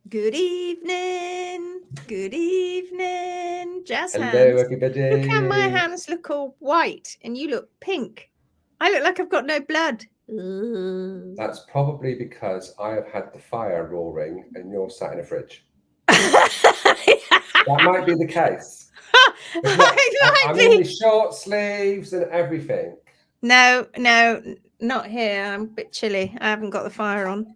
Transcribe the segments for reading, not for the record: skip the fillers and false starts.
Good evening. Good evening. Jazz Hello, hands. everybody. Look how my hands look all white and you look pink. I look like I've got no blood. That's probably because I have had the fire roaring and you're sat in a fridge. That might be the case. I'm in my short sleeves and everything. No, not here. I'm a bit chilly. I haven't got the fire on.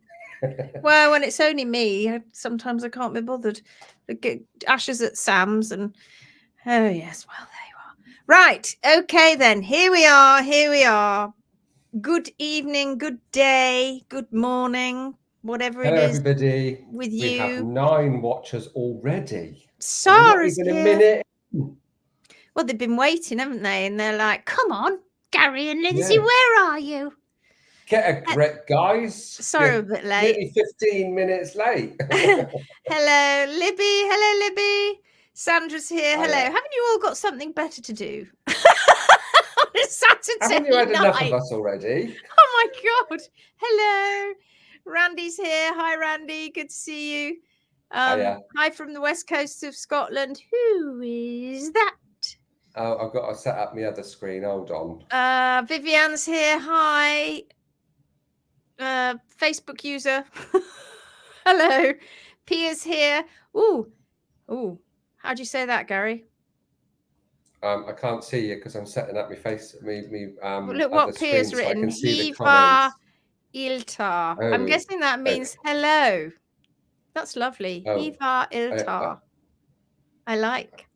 Well, when it's only me, sometimes I can't be bothered. I get ashes at Sam's and oh yes, well there you are. Right, okay then. Here we are. Good evening, good day, good morning, whatever Hello, it is everybody. with We have you. 9 watchers already. Sarah's Not even here. a minute. Well, they've been waiting, haven't they? And they're like, come on, Gary and Lindsay, where are you? Get a grip, guys. Sorry, You're a bit late. nearly 15 minutes late. Hello, Libby. Hello, Libby. Sandra's here. Hello. Haven't you all got something better to do? On a Saturday Haven't you had night? enough of us already? Oh my God. Hello. Randy's here. Hi, Randy. Good to see you. Hi from the west coast of Scotland. Who is that? Oh, I've got to set up my other screen. Hold on. Vivian's here. Hi. Facebook user. Hello. Pia's here. Ooh. How'd you say that, Gary? I can't see you because I'm setting up my face. Well, look what Pia's written. So I can see the comments. Iltar. Oh. I'm guessing that means hello. That's lovely. Hiva Iltar. I like.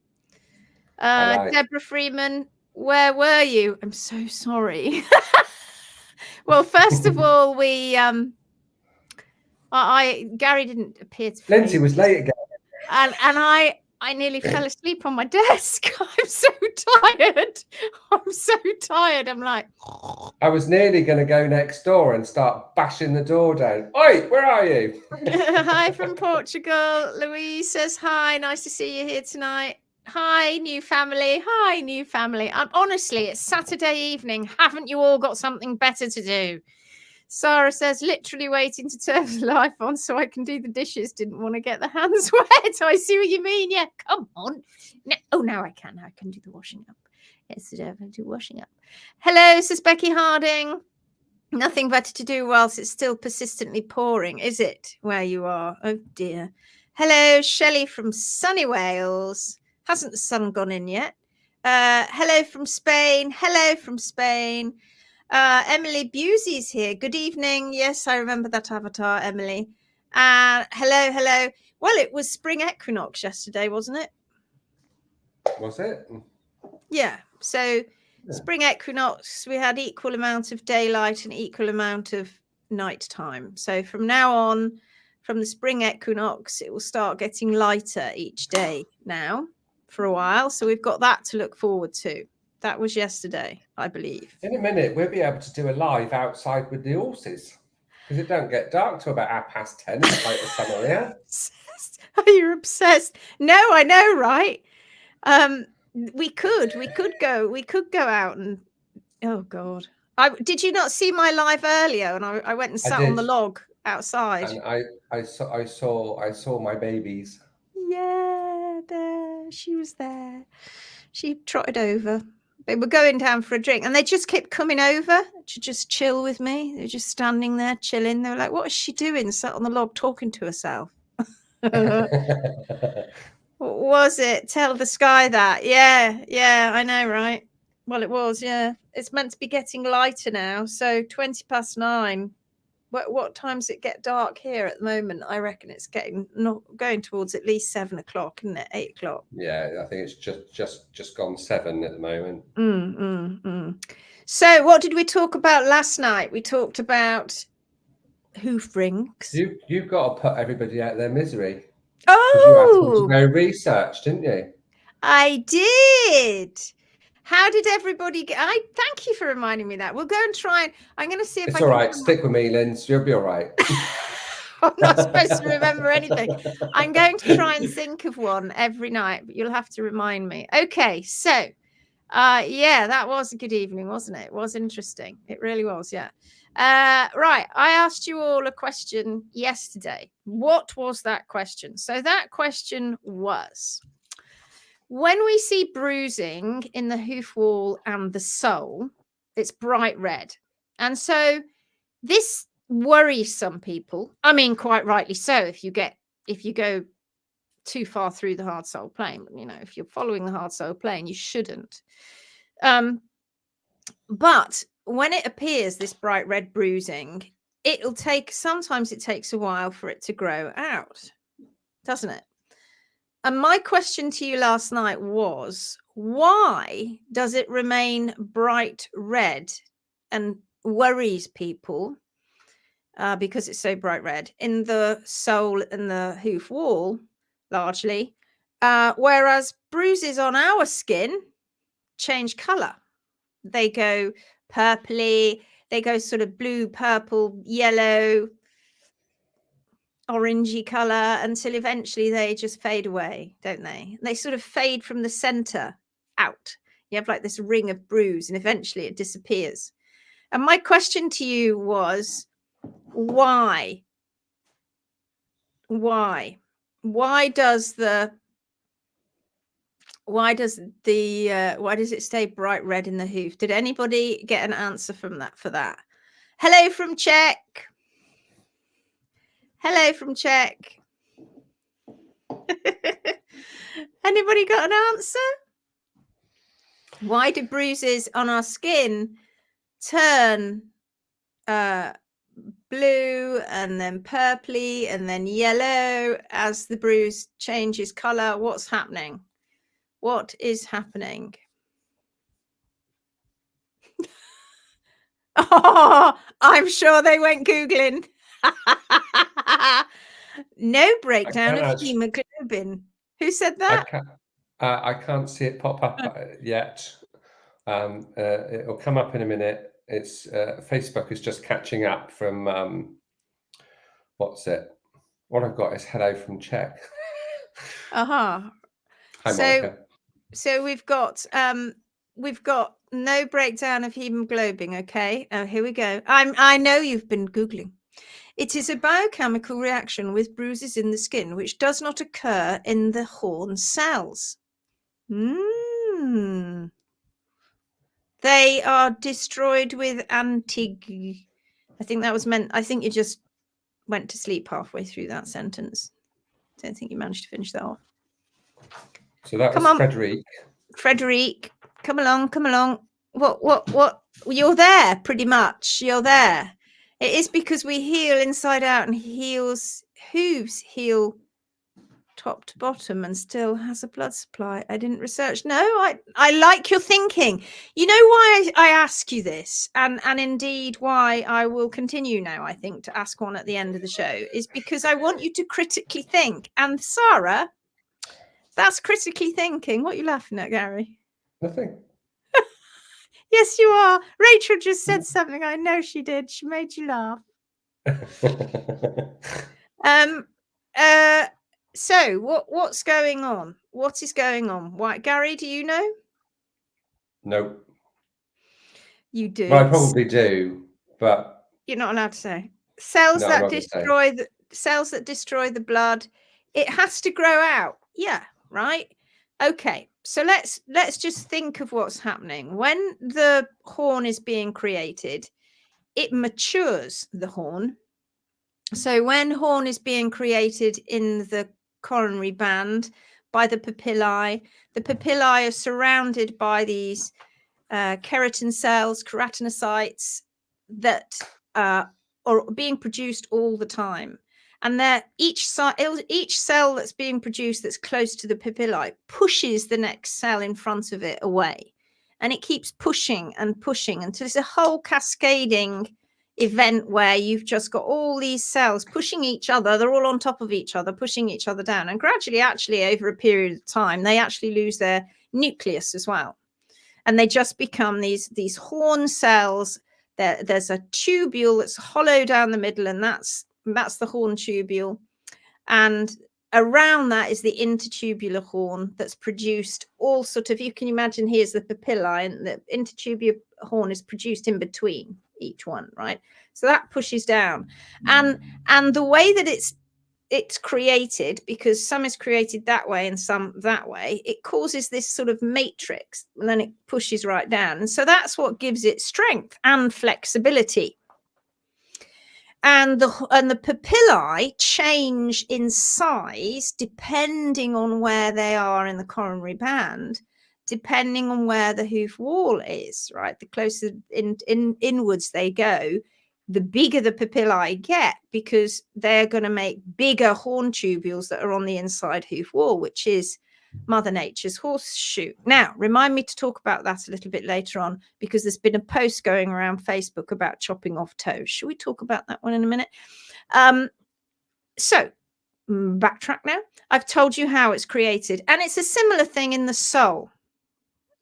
Deborah Freeman, where were you? I'm so sorry. Well, first of all, Gary didn't appear to. Lindsay was late again, and I nearly fell asleep on my desk. I'm so tired. I'm like, I was nearly going to go next door and start bashing the door down. Oi, where are you? Hi from Portugal. Louise says hi. Nice to see you here tonight. Hi, new family. Honestly, it's Saturday evening. Haven't you all got something better to do? Sarah says, literally waiting to turn the life on so I can do the dishes. Didn't want to get the hands wet. I see what you mean. Yeah, come on. Now I can. I can do the washing up. Yesterday I can do washing up. Hello, says Becky Harding. Nothing better to do whilst it's still persistently pouring, is it, where you are? Oh, dear. Hello, Shelley from sunny Wales. Hasn't the sun gone in yet? Hello from Spain. Emily Busey's here. Good evening. Yes, I remember that avatar, Emily. Hello. Well, it was spring equinox yesterday, wasn't it? Was it? Yeah. So spring equinox, we had equal amount of daylight and equal amount of night time. So from now on, from the spring equinox, it will start getting lighter each day now for a while. So we've got that to look forward to. That was yesterday, I believe. In a minute, we'll be able to do a live outside with the horses because it don't get dark till about 10:30. It's like the summer here. You're obsessed. No, I know, right? We could go out and oh God. Did you not see my live earlier? And I went and sat on the log outside. And I saw my babies. Yeah, there. She was there. She trotted over. They were going down for a drink and they just kept coming over to just chill with me. They were just standing there chilling. They were like, what is she doing? Sat on the log talking to herself. What was it? Tell the sky that. Yeah, I know, right? Well, it was, yeah. It's meant to be getting lighter now. So 9:20. What time does it get dark here at the moment? I reckon it's going towards at least 7 o'clock, isn't it? 8 o'clock. Yeah, I think it's just gone 7 at the moment. So what did we talk about last night? We talked about hoof rings. You've got to put everybody out of their misery. Oh, you had to go research, didn't you? I did. How did everybody get? Thank you for reminding me that. We'll go and try. I'm going to see if it's all right. Stick with me, Lindsay. You'll be all right. I'm not supposed to remember anything. I'm going to try and think of one every night, but you'll have to remind me. Okay, so yeah, that was a good evening, wasn't it? It was interesting. It really was, yeah. Right, I asked you all a question yesterday. What was that question? So that question was, when we see bruising in the hoof wall and the sole, it's bright red. And so this worries some people. I mean, quite rightly so, if you go too far through the hard sole plane. You know, if you're following the hard sole plane, you shouldn't. But when it appears, this bright red bruising, sometimes it takes a while for it to grow out, doesn't it? And my question to you last night was, why does it remain bright red and worries people because it's so bright red in the sole and the hoof wall, largely, whereas bruises on our skin change color. They go purpley, they go sort of blue, purple, yellow, orangey color until eventually they just fade away, don't they? They sort of fade from the center out. You have like this ring of bruise and eventually it disappears. And my question to you was, why does it stay bright red in the hoof? Did anybody get an answer from that for that? Hello from Czech. Hello from Czech. Anybody got an answer? Why do bruises on our skin turn blue and then purpley and then yellow as the bruise changes color? What's happening? What is happening? Oh, I'm sure they went Googling. No breakdown of hemoglobin. Who said that? I can't see it pop up yet. It'll come up in a minute. It's Facebook is just catching up from what's it? What I've got is hello from Czech. Hi, Monica. So we've got no breakdown of hemoglobin. Okay, here we go. I know you've been Googling. It is a biochemical reaction with bruises in the skin, which does not occur in the horn cells. They are destroyed with antig. I think that was meant. I think you just went to sleep halfway through that sentence. Don't think you managed to finish that off. So that was Frederic. Frederic, come along. What? You're there, pretty much. You're there. It is because we heal inside out and hooves heal top to bottom and still has a blood supply. I didn't research. No, I like your thinking. You know why I ask you this, and indeed why I will continue now, I think, to ask one at the end of the show, is because I want you to critically think. And Sarah, that's critically thinking. What are you laughing at, Gary? Nothing. Yes, you are. Rachel just said something. I know she did. She made you laugh. So what's going on? What is going on? Why, Gary, do you know? No. You do. Well, I probably do, but you're not allowed to say. Cells that destroy the blood. It has to grow out. Yeah, right. Okay. So let's just think of what's happening. When the horn is being created, it matures the horn. So when horn is being created in the coronary band by the papillae are surrounded by these keratin cells, keratinocytes that are being produced all the time. And each cell that's being produced that's close to the papillae pushes the next cell in front of it away. And it keeps pushing and pushing until it's a whole cascading event where you've just got all these cells pushing each other. They're all on top of each other, pushing each other down. And gradually, actually, over a period of time, they actually lose their nucleus as well. And they just become these horn cells. There's a tubule that's hollow down the middle, and that's the horn tubule. And around that is the intertubular horn that's produced all sort of, you can imagine here's the papillae, and the intertubular horn is produced in between. each one, right? So that pushes down, and the way that it's created, because some is created that way and some that way, it causes this sort of matrix, and then it pushes right down, and so that's what gives it strength and flexibility. And the papillae change in size depending on where they are in the coronary band, depending on where the hoof wall is, right? The closer inwards they go, the bigger the papillae get, because they're going to make bigger horn tubules that are on the inside hoof wall, which is Mother Nature's horseshoe. Now, remind me to talk about that a little bit later on, because there's been a post going around Facebook about chopping off toes. Should we talk about that one in a minute? So backtrack now. I've told you how it's created, and it's a similar thing in the sole.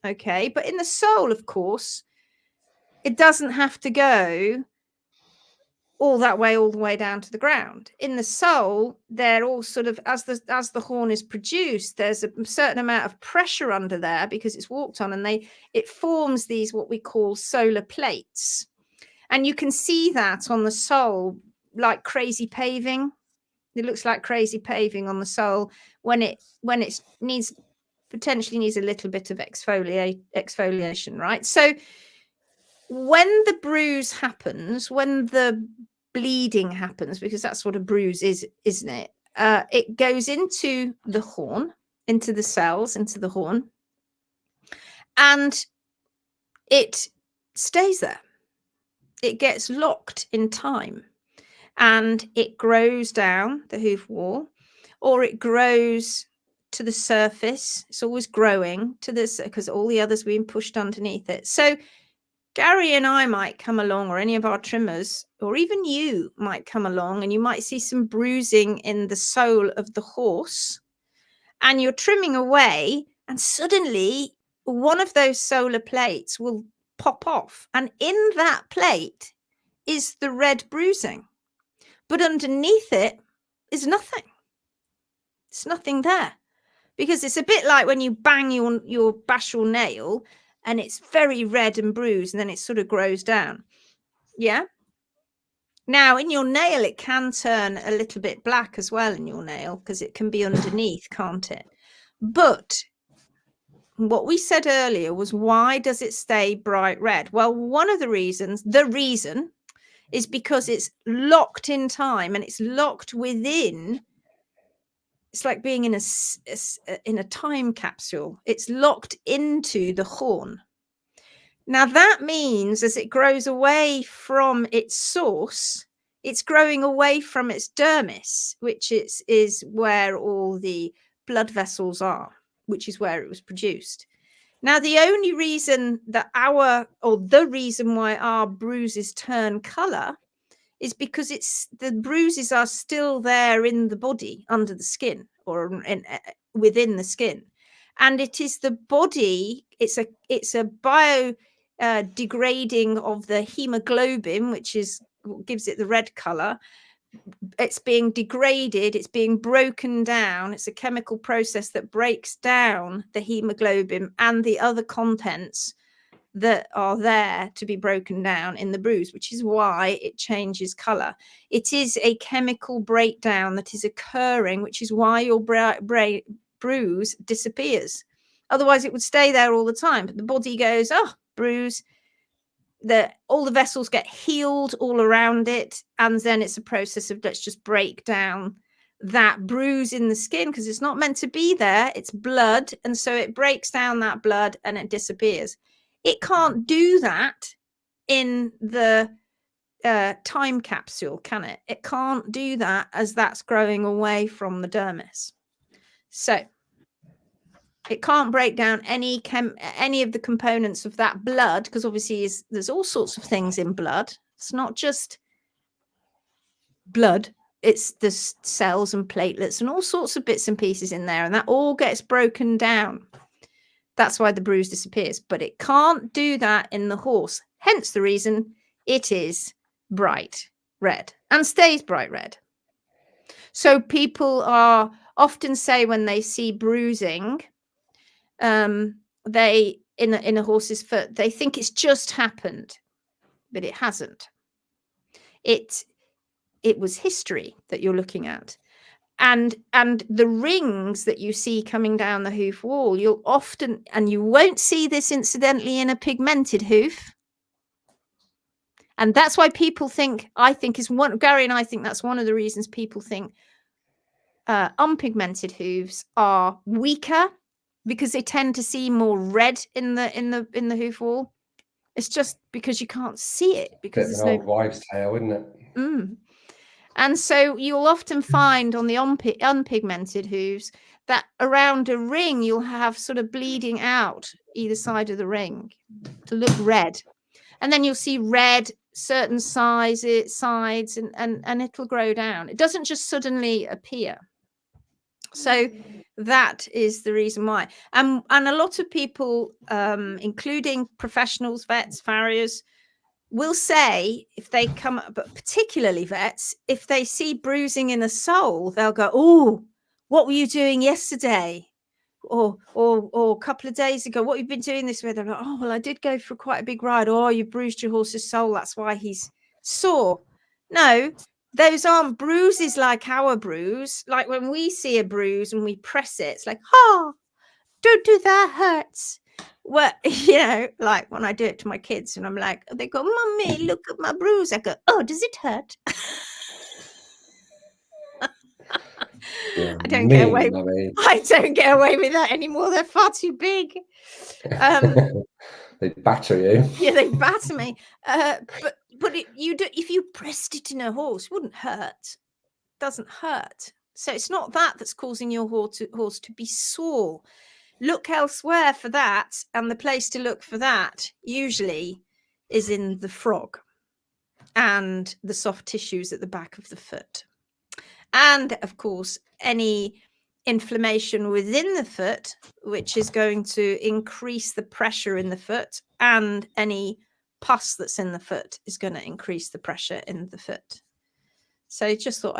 Okay, but in the sole, of course, it doesn't have to go all that way, all the way down to the ground. In the sole, they're all sort of, as the horn is produced, there's a certain amount of pressure under there because it's walked on, and it forms these what we call solar plates. And you can see that on the sole, like crazy paving. It looks like crazy paving on the sole when it potentially needs a little bit of exfoliation, right? So when the bruise happens, when the bleeding happens, because that's what a bruise is, isn't it? It goes into the horn, into the cells, into the horn, and it stays there. It gets locked in time, and it grows down the hoof wall, or it grows to the surface. It's always growing to this, because all the others being pushed underneath it. So Gary and I might come along, or any of our trimmers, or even you might come along, and you might see some bruising in the sole of the horse, and you're trimming away, and suddenly one of those solar plates will pop off, and in that plate is the red bruising, but underneath it is nothing. It's nothing there, because it's a bit like when you bang bash your nail, and it's very red and bruised, and then it sort of grows down. Yeah. Now, in your nail, it can turn a little bit black as well in your nail, because it can be underneath, can't it? But what we said earlier was, why does it stay bright red? Well, one of the reason is because it's locked in time, and it's locked within. It's like being in a time capsule. It's locked into the horn. Now, that means as it grows away from its source, it's growing away from its dermis, which is where all the blood vessels are, which is where it was produced. Now, the only reason that the reason why our bruises turn color is because the bruises are still there in the body, under the skin, or within the skin, and it is the body. It's a bio degrading of the hemoglobin, which is what gives it the red color. It's being degraded, it's being broken down. It's a chemical process that breaks down the hemoglobin and the other contents that are there to be broken down in the bruise, which is why it changes color. It is a chemical breakdown that is occurring, which is why your bruise disappears. Otherwise, it would stay there all the time. But the body goes, oh, bruise. All the vessels get healed all around it, and then it's a process of, let's just break down that bruise in the skin, because it's not meant to be there. It's blood, and so it breaks down that blood and it disappears. It can't do that in the time capsule, can it? It can't do that as that's growing away from the dermis. So it can't break down any of the components of that blood, because obviously there's all sorts of things in blood. It's not just blood. It's the cells and platelets and all sorts of bits and pieces in there, and that all gets broken down. That's why the bruise disappears, but it can't do that in the horse. Hence the reason it is bright red and stays bright red. So people are often say when they see bruising, they in a horse's foot, they think it's just happened, but it hasn't. It was history that you're looking at. And the rings that you see coming down the hoof wall, you'll often, and you won't see this incidentally in a pigmented hoof. And that's why people think, Gary and I think that's one of the reasons people think unpigmented hooves are weaker, because they tend to see more red in the hoof wall. It's just because you can't see it, because Bit of an old wives' tale, isn't it? And so you'll often find on the unpigmented hooves that around a ring you'll have sort of bleeding out either side of the ring to look red, and then you'll see red certain sides, and it'll grow down. It doesn't just suddenly appear. So that is the reason why. And a lot of people, including professionals, vets, farriers, will say, if they come up, but particularly vets, if they see bruising in a sole, they'll go, "Oh, what were you doing yesterday? Or a couple of days ago, what have you been doing this way?" They're like, "Oh, well, I did go for quite a big ride." "Oh, you bruised your horse's sole, that's why he's sore." No, those aren't bruises like our bruise. Like when we see a bruise and we press it, it's like, "Oh, don't do that, hurts." Well, you know, like when I do it to my kids and I'm like, they go, "Mummy, look at my bruise." I go, "Oh, does it hurt?" I don't get away. I don't get away with that anymore. They're far too big. They batter you. Yeah, they batter me. But if you pressed it in a horse, it wouldn't hurt. It doesn't hurt. So it's not that that's causing your horse to be sore. Look elsewhere for that, and the place to look for that usually is in the frog and the soft tissues at the back of the foot. And of course, any inflammation within the foot, which is going to increase the pressure in the foot, and any pus that's in the foot is going to increase the pressure in the foot. So I just thought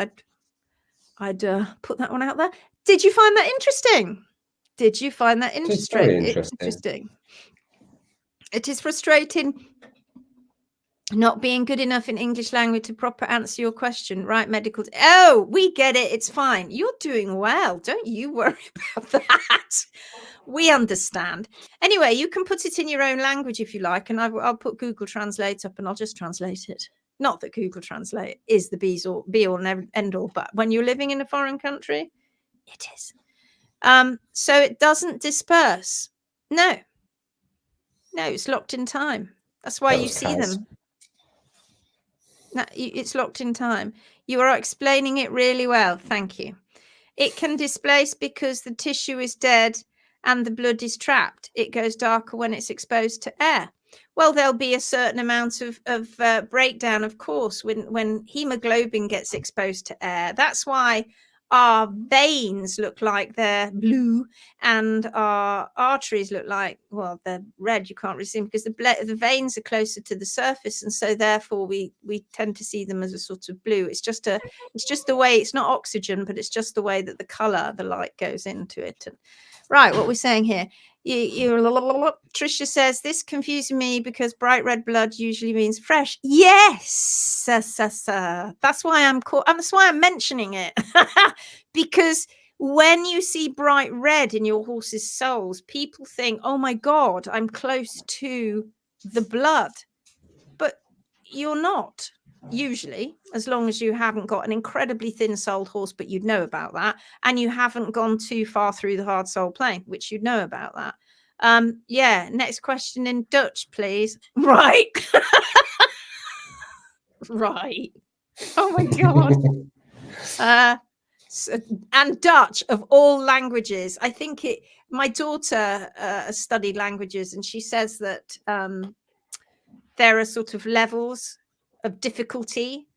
I'd put that one out there. Did you find that interesting? Did you find that interesting? Very interesting. It is frustrating not being good enough in English language to proper answer your question. Right, medical. Oh, we get it. It's fine. You're doing well. Don't you worry about that. We understand. Anyway, you can put it in your own language if you like, and I'll put Google Translate up and I'll just translate it. Not that Google Translate is the be all and end all, but when you're living in a foreign country, it is. So it doesn't disperse. No, it's locked in time. That's why you see them. No, it's locked in time. You are explaining it really well. Thank you. It can displace because the tissue is dead and the blood is trapped. It goes darker when it's exposed to air. Well, there'll be a certain amount of breakdown, of course, when hemoglobin gets exposed to air. That's why our veins look like they're blue and our arteries look like, well, they're red. You can't really see them because the veins are closer to the surface, and so therefore we tend to see them as a sort of blue. It's just the way, it's not oxygen, but it's just the way that the color, the light goes into it. And right, what we're saying here. Tricia says, this confuses me because bright red blood usually means fresh. Yes, that's why I'm mentioning it. Because when you see bright red in your horse's soles, people think, "Oh my God, I'm close to the blood." But you're not. Usually, as long as you haven't got an incredibly thin-soled horse, but you'd know about that, and you haven't gone too far through the hard sole plane, which you'd know about that. Yeah, next question in Dutch, please. Right. Right. Oh my God. And Dutch, of all languages, I think my daughter studied languages, and she says that there are sort of levels of difficulty,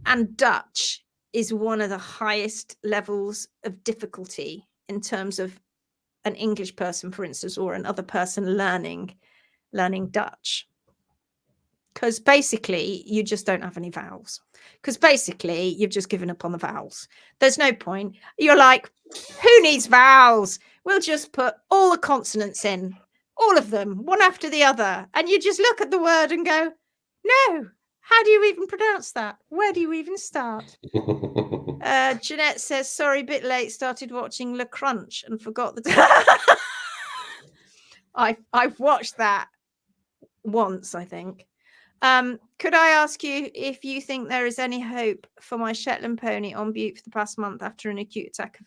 and Dutch is one of the highest levels of difficulty in terms of an English person, for instance, or another person learning Dutch. Because basically you just don't have any vowels. Because basically you've just given up on the vowels. There's no point. You're like, who needs vowels? We'll just put all the consonants in, all of them, one after the other. And you just look at the word and go, no, How do you even pronounce that? Where do you even start? Jeanette says, sorry, bit late, started watching Le Crunch and forgot the I've watched that once, I think. Could I ask you if you think there is any hope for my Shetland pony on Butte for the past month after an acute attack of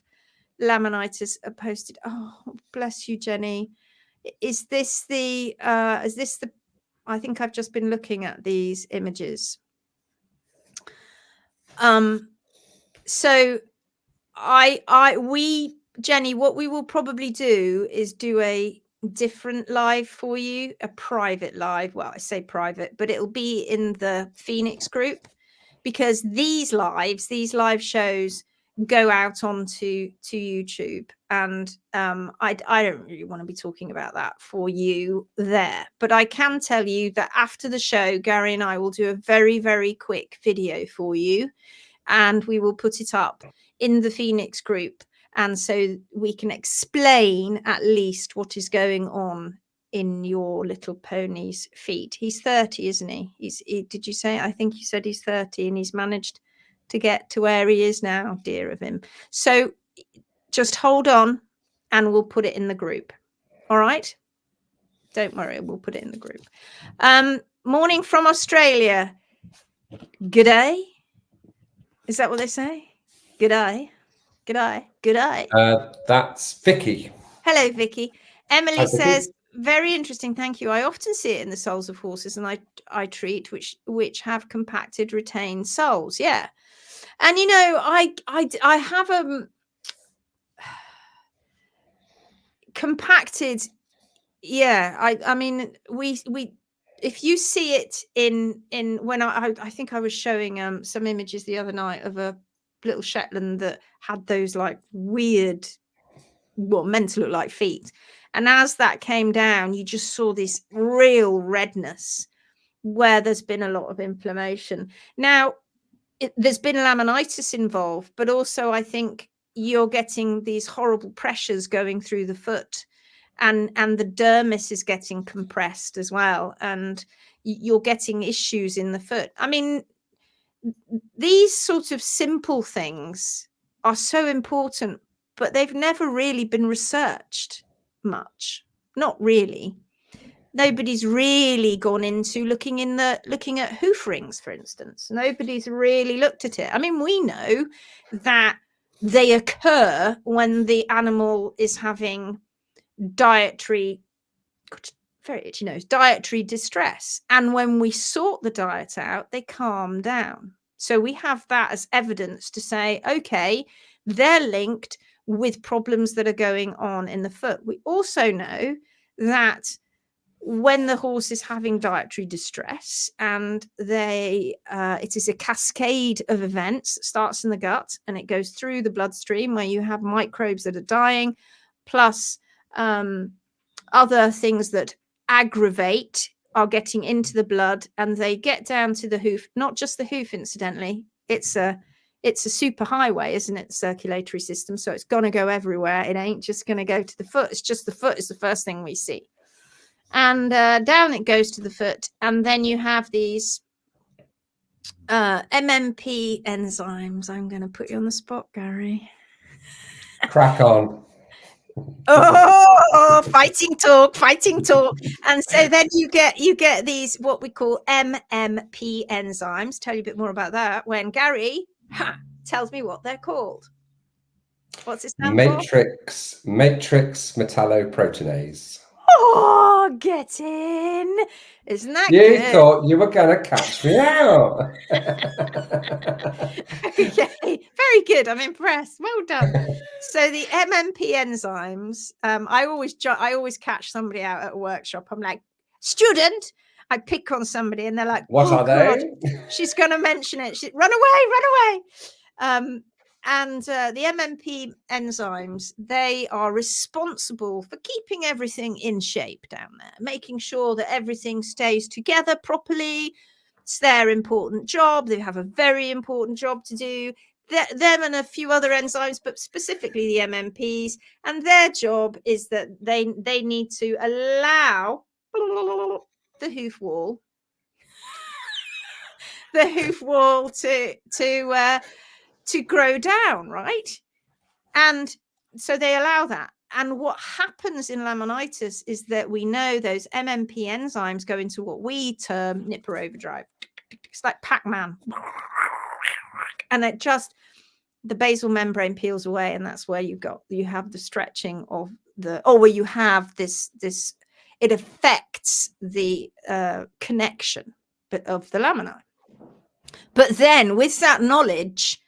laminitis? Posted. Oh, bless you, Jenny. Is this the I think I've just been looking at these images. So Jenny, what we will probably do is do a different live for you, a private live. Well, I say private, but it'll be in the Phoenix group, because these live shows go out onto YouTube, and I don't really want to be talking about that for you there, but I can tell you that after the show, Gary and I will do a very, very quick video for you, and we will put it up in the Phoenix group, and so we can explain at least what is going on in your little pony's feet. He's 30, isn't he? Did you say? I think you said he's 30, and he's managed to get to where he is now. Dear of him. So just hold on, and we'll put it in the group. All right? Don't worry, we'll put it in the group. Morning from Australia. G'day. Is that what they say? G'day. G'day. G'day. That's Vicky. Hello, Vicky. Emily Hi, Vicky. says, very interesting, thank you. I often see it in the soles of horses, and I treat which have compacted, retained soles. Yeah. And you know, I have compacted. Yeah, I mean, we if you see it in when I think I was showing some images the other night of a little Shetland that had those like weird, what meant to look like feet, and as that came down, you just saw this real redness where there's been a lot of inflammation. Now, there's been laminitis involved, but also I think you're getting these horrible pressures going through the foot, and the dermis is getting compressed as well, and you're getting issues in the foot. I mean, these sort of simple things are so important, but they've never really been researched much. Not really. Nobody's really gone into looking at hoof rings, for instance. Nobody's really looked at it. I mean, we know that they occur when the animal is having dietary distress, and when we sort the diet out, they calm down. So we have that as evidence to say, okay, they're linked with problems that are going on in the foot. We also know that when the horse is having dietary distress, and it is a cascade of events that starts in the gut and it goes through the bloodstream, where you have microbes that are dying, plus other things that aggravate are getting into the blood, and they get down to the hoof. Not just the hoof, incidentally. It's a super highway, isn't it? Circulatory system. So it's going to go everywhere. It ain't just going to go to the foot. It's just the foot is the first thing we see. And down it goes to the foot. And then you have these MMP enzymes. I'm going to put you on the spot, Gary. Crack on. Oh, fighting talk. And so then you get these what we call MMP enzymes. Tell you a bit more about that when Gary tells me what they're called. What's it stand for? Matrix metalloproteinase. Oh, get in. Isn't that you good? Thought you were going to catch me out. Okay, very good. I'm impressed. Well done. So the MMP enzymes, I always catch somebody out at a workshop. I'm like, student, I pick on somebody and they're like, what are God, they? She's going to mention it. Run away. And the MMP enzymes, they are responsible for keeping everything in shape down there, making sure that everything stays together properly. It's their important job. They have a very important job to do. Them and a few other enzymes, but specifically the MMPs, and their job is that they need to allow the hoof wall the hoof wall to grow down, right? And so they allow that. And what happens in laminitis is that we know those MMP enzymes go into what we term nipper overdrive. It's like Pac-Man. And it just, the basal membrane peels away, and that's where you have the stretching of where you have this, it affects the connection of the lamina. But then with that knowledge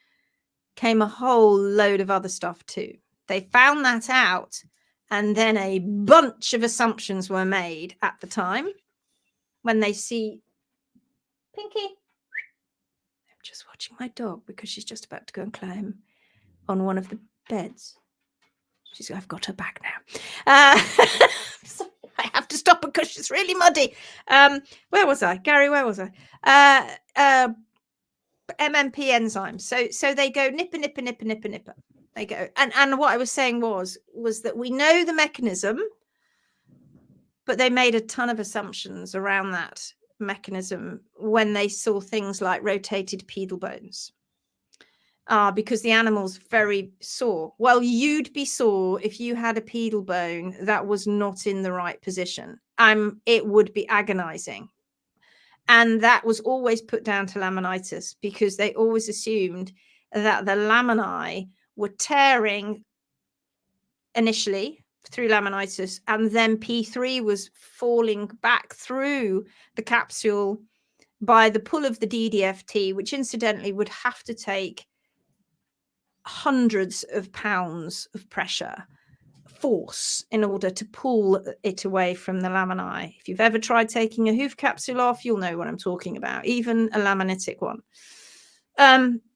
came a whole load of other stuff too. They found that out, and then a bunch of assumptions were made at the time when they see Pinky. I'm just watching my dog because she's just about to go and climb on one of the beds. I've got her back now. So I have to stop her because she's really muddy. Where was I? Gary, where was I? MMP enzymes. So they go nipper, nipper, nipper, nipper, nipper. They go. And what I was saying was that we know the mechanism, but they made a ton of assumptions around that mechanism when they saw things like rotated pedal bones. Because the animal's very sore. Well, you'd be sore if you had a pedal bone that was not in the right position. It would be agonizing. And that was always put down to laminitis because they always assumed that the laminae were tearing initially through laminitis, and then P3 was falling back through the capsule by the pull of the DDFT, which incidentally would have to take hundreds of pounds of pressure force in order to pull it away from the laminae. If you've ever tried taking a hoof capsule off, you'll know what I'm talking about, even a laminitic one.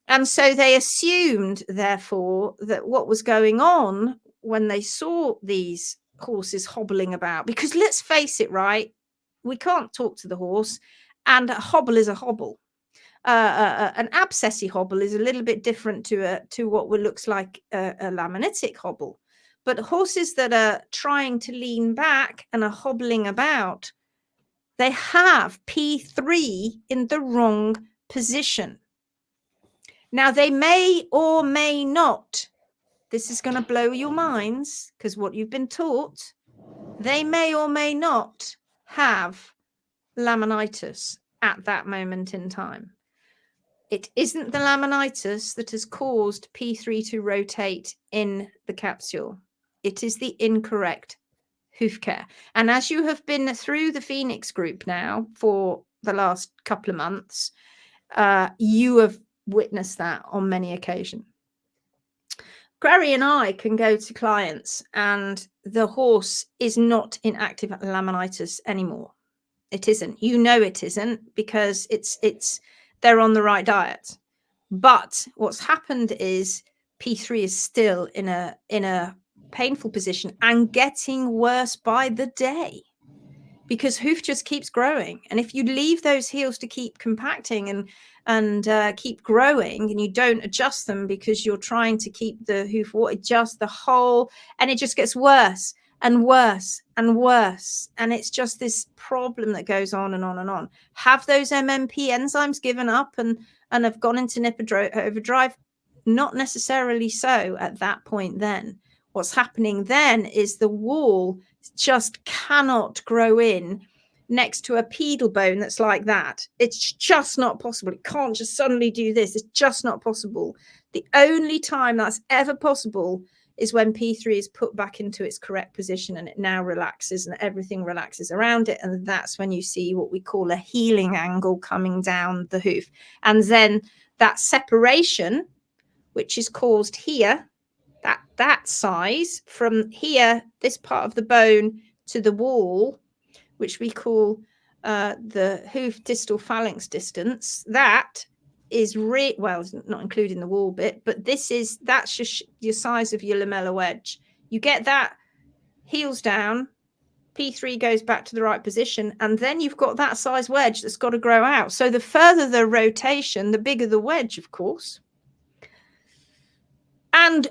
And so they assumed, therefore, that what was going on when they saw these horses hobbling about, because let's face it, right, we can't talk to the horse, and a hobble is a hobble. An abscessy hobble is a little bit different to what looks like a laminitic hobble. But horses that are trying to lean back and are hobbling about, they have P3 in the wrong position. Now, they may or may not, this is going to blow your minds because what you've been taught, they may or may not have laminitis at that moment in time. It isn't the laminitis that has caused P3 to rotate in the capsule. It is the incorrect hoof care. And as you have been through the Phoenix group now for the last couple of months, you have witnessed that on many occasions. Gary and I can go to clients and the horse is not in active laminitis anymore. It isn't. You know it isn't because they're on the right diet. But what's happened is P3 is still in a painful position and getting worse by the day because hoof just keeps growing. And if you leave those heels to keep compacting and keep growing and you don't adjust them because you're trying to keep the hoof adjust the whole, and it just gets worse and worse and worse. And it's just this problem that goes on and on and on. Have those MMP enzymes given up and have gone into nipper overdrive? Not necessarily so at that point then. What's happening then is the wall just cannot grow in next to a pedal bone that's like that. It's just not possible. It can't just suddenly do this. It's just not possible. The only time that's ever possible is when P3 is put back into its correct position and it now relaxes and everything relaxes around it. And that's when you see what we call a healing angle coming down the hoof. And then that separation, which is caused here, that size from here, this part of the bone to the wall, which we call the hoof distal phalanx distance, that is well, not including the wall bit, but that's just your size of your lamellar wedge. You get that heels down, P3 goes back to the right position, and then you've got that size wedge that's got to grow out. So the further the rotation, the bigger the wedge, of course. And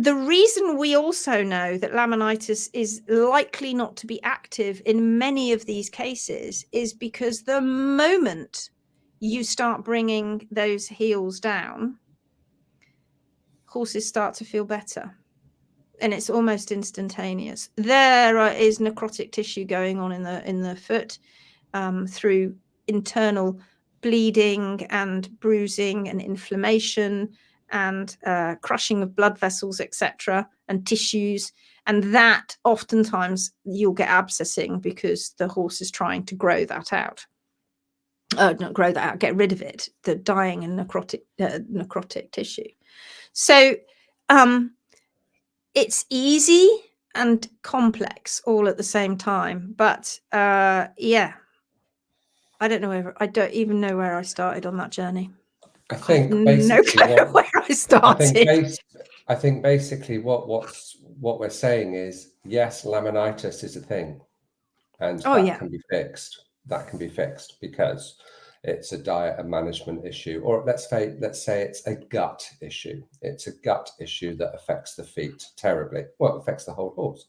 the reason we also know that laminitis is likely not to be active in many of these cases is because the moment you start bringing those heels down, horses start to feel better. And it's almost instantaneous. There is necrotic tissue going on in the foot through internal bleeding and bruising and inflammation and crushing of blood vessels, etc., and tissues. And that oftentimes you'll get abscessing because the horse is trying to grow that out. Not grow that out, get rid of it, the dying and necrotic tissue. So it's easy and complex all at the same time. But yeah, I don't even know where I started on that journey. I think where I started. I think basically what we're saying is, yes, laminitis is a thing, and can be fixed. That can be fixed because it's a diet and management issue, or let's say it's a gut issue. It's a gut issue that affects the feet terribly. Well, it affects the whole horse.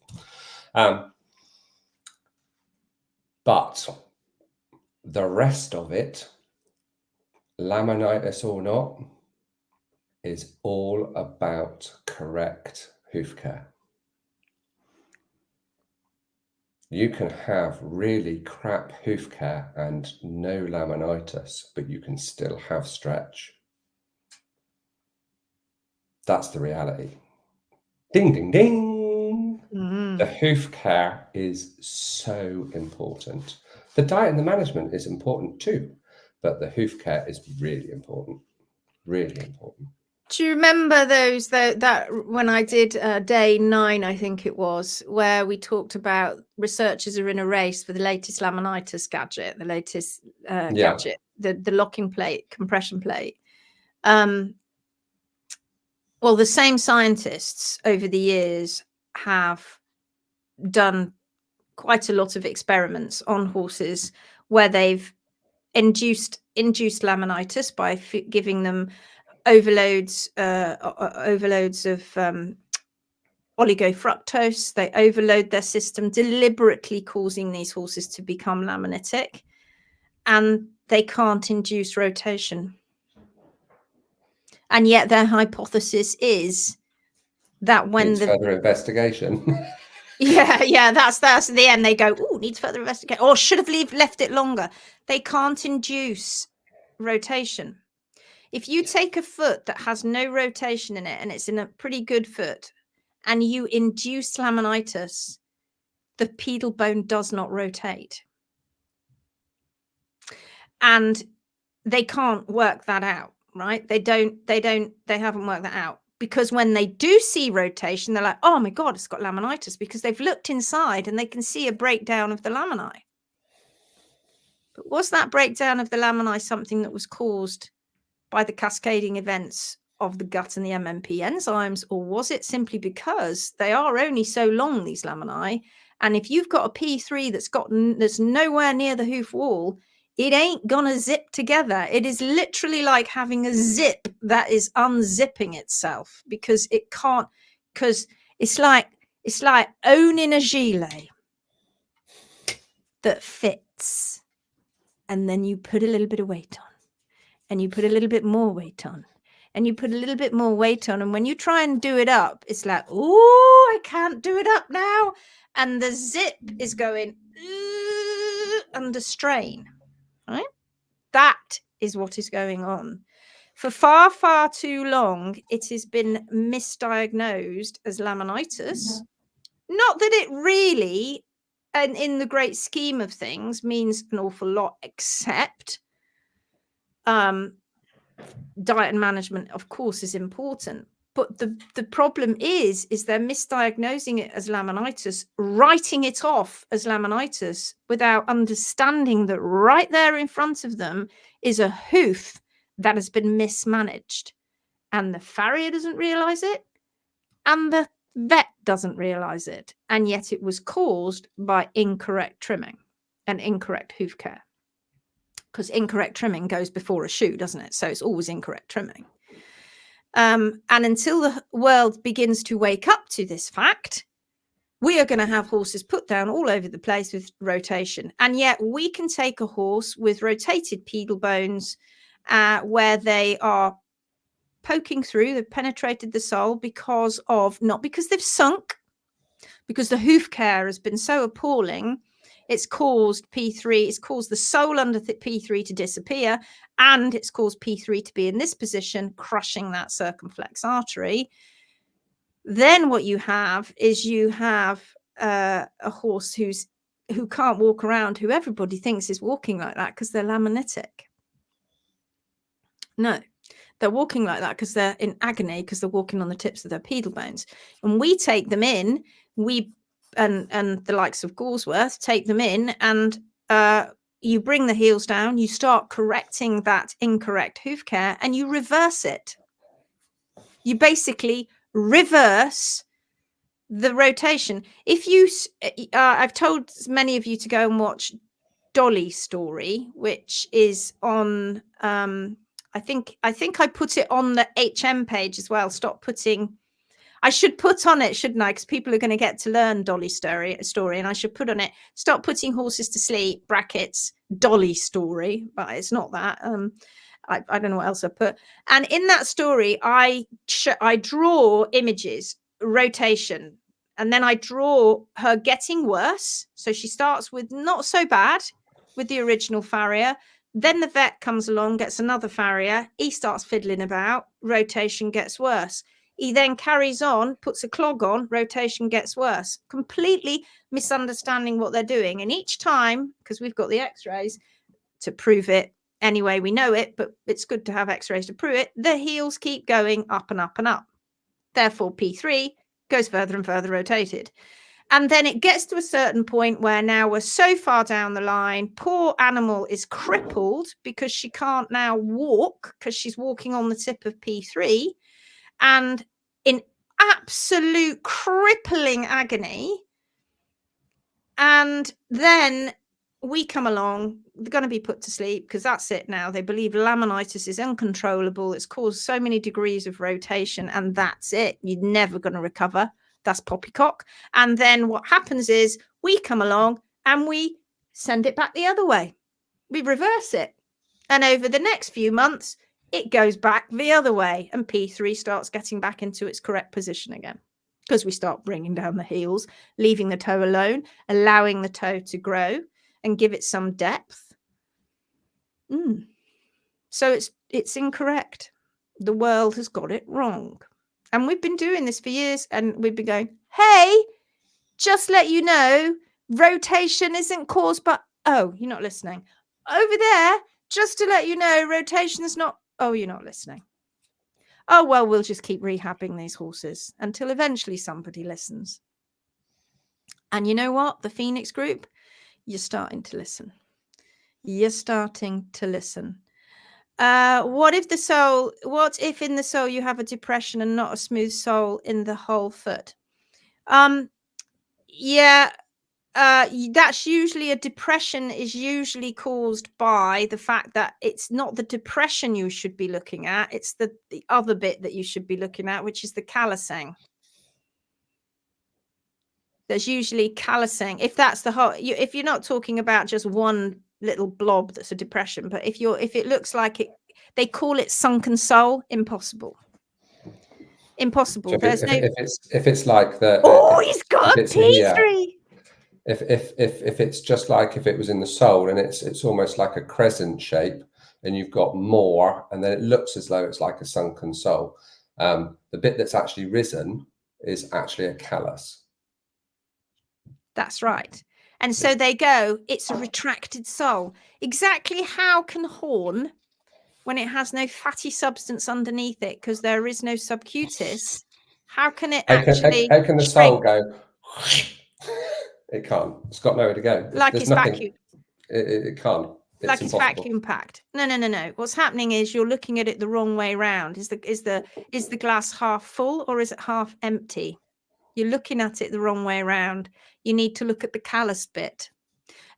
But the rest of it, laminitis or not, is all about correct hoof care. You can have really crap hoof care and no laminitis, but you can still have stretch. That's the reality. Ding, ding, ding. The hoof care is so important. The diet and the management is important too, but the hoof care is really important. Really important. Do you remember those that when I did day 9, I think it was, where we talked about researchers are in a race for the latest laminitis gadget, the latest gadget, the locking plate, compression plate. Well, the same scientists over the years have done quite a lot of experiments on horses where they've induced laminitis by giving them overloads of oligofructose. They overload their system, deliberately causing these horses to become laminitic, and they can't induce rotation. And yet their hypothesis is that when needs further investigation. yeah, that's the end. They go, oh, needs further investigation, or should have left it longer. They can't induce rotation. If you take a foot that has no rotation in it and it's in a pretty good foot and you induce laminitis, the pedal bone does not rotate. And they can't work that out, right? They haven't worked that out, because when they do see rotation, they're like, oh my God, it's got laminitis, because they've looked inside and they can see a breakdown of the laminae. But was that breakdown of the laminae something that was caused by the cascading events of the gut and the MMP enzymes, or was it simply because they are only so long, these laminae, and if you've got a P3 that's nowhere near the hoof wall, it ain't gonna zip together. It is literally like having a zip that is unzipping itself, because it can't, because it's like owning a gilet that fits, and then you put a little bit of weight on, and you put a little bit more weight on, and you put a little bit more weight on. And when you try and do it up, it's like, oh, I can't do it up now. And the zip is going under strain, right? That is what is going on. For far, far too long, it has been misdiagnosed as laminitis. Not that it really, and in the great scheme of things, means an awful lot, except diet and management, of course, is important. But the problem is they're misdiagnosing it as laminitis, writing it off as laminitis without understanding that right there in front of them is a hoof that has been mismanaged. And the farrier doesn't realize it, and the vet doesn't realize it. And yet it was caused by incorrect trimming and incorrect hoof care. Because incorrect trimming goes before a shoe, doesn't it? So it's always incorrect trimming. And until the world begins to wake up to this fact, We are going to have horses put down all over the place with rotation. And yet we can take a horse with rotated pedal bones where they are poking through, they've penetrated the sole not because they've sunk, because the hoof care has been so appalling. It's caused P3, it's caused the sole under P3 to disappear, and it's caused P3 to be in this position, crushing that circumflex artery. Then what you have is a horse who can't walk around, who everybody thinks is walking like that because they're laminitic. No, they're walking like that because they're in agony, because they're walking on the tips of their pedal bones. And we take them in, and the likes of Galsworth take them in, and you bring the heels down, you start correcting that incorrect hoof care, and you reverse it. You basically reverse the rotation. If you, I've told many of you to go and watch Dolly's story, which is on, I think I put it on the HM page as well. I should put on it, shouldn't I? Because people are going to get to learn Dolly's story, and I should put on it, stop putting horses to sleep, brackets, Dolly story, but it's not that. I don't know what else I put. And in that story, I draw images, rotation, and then I draw her getting worse. So she starts with not so bad with the original farrier. Then the vet comes along, gets another farrier. He starts fiddling about. Rotation gets worse. He then carries on, puts a clog on. Rotation gets worse. Completely misunderstanding what they're doing. And each time, because we've got the x-rays to prove it, anyway, we know it, but it's good to have x-rays to prove it, the heels keep going up and up and up. Therefore, P3 goes further and further rotated. And then it gets to a certain point where now we're so far down the line, poor animal is crippled because she can't now walk, because she's walking on the tip of P3 and in absolute crippling agony. And then we come along, they're going to be put to sleep because that's it now. They believe laminitis is uncontrollable. It's caused so many degrees of rotation, and that's it. You're never going to recover. That's poppycock. And then what happens is we come along and we send it back the other way. We reverse it. And over the next few months, it goes back the other way, and P3 starts getting back into its correct position again. Because we start bringing down the heels, leaving the toe alone, allowing the toe to grow and give it some depth. So it's incorrect. The world has got it wrong. And we've been doing this for years, and we've been going, hey, just let you know, rotation isn't caused by, oh, you're not listening. Over there, just to let you know, rotation is not, oh, you're not listening. Oh, well, we'll just keep rehabbing these horses until eventually somebody listens. And you know what? The Phoenix group, you're starting to listen. You're starting to listen. What if in the sole you have a depression and not a smooth sole in the whole foot? That's usually, a depression is usually caused by the fact that it's not the depression you should be looking at. It's the other bit that you should be looking at, which is the callousing. There's usually callousing. If that's the whole, if you're not talking about just one little blob that's a depression, but if it looks like it, they call it sunken sole. Impossible. So if it's like the, he's got a P3. If it's just like if it was in the sole and it's almost like a crescent shape, and you've got more, and then it looks as though it's like a sunken sole. The bit that's actually risen is actually a callus. That's right. And so they go, it's a retracted sole. Exactly how can horn, when it has no fatty substance underneath it, because there is no subcutis, how can it actually... How can the sole go... It can't. It's got nowhere to go. Like it's vacuum. It can't. Like it's vacuum packed. No. What's happening is you're looking at it the wrong way round. Is the glass half full or is it half empty? You're looking at it the wrong way around. You need to look at the callus bit.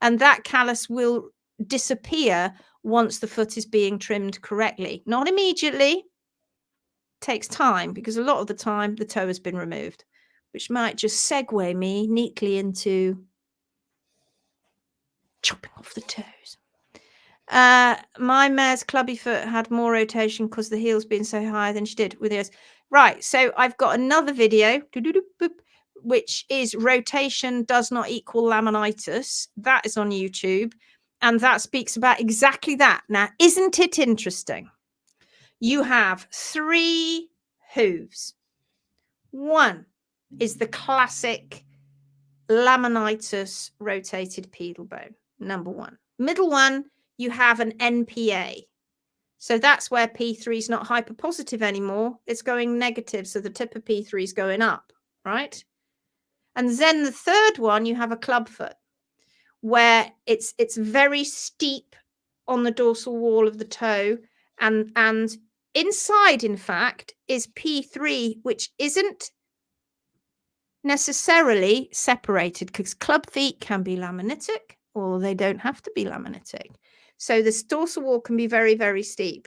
And that callus will disappear once the foot is being trimmed correctly. Not immediately. It takes time, because a lot of the time the toe has been removed. which might just segue me neatly into chopping off the toes. My mare's clubby foot had more rotation because the heel's been so high than she did with ears. Right, so I've got another video, which is rotation does not equal laminitis. That is on YouTube, and that speaks about exactly that. Now, isn't it interesting? You have 3 hooves. One is the classic laminitis rotated pedal bone, number 1. Middle one, you have an NPA. So that's where P3 is not hyperpositive anymore. It's going negative. So the tip of P3 is going up, right? And then the third one, you have a club foot where it's very steep on the dorsal wall of the toe. And inside, in fact, is P3, which isn't necessarily separated, because club feet can be laminitic or they don't have to be laminitic. So this dorsal wall can be very, very steep.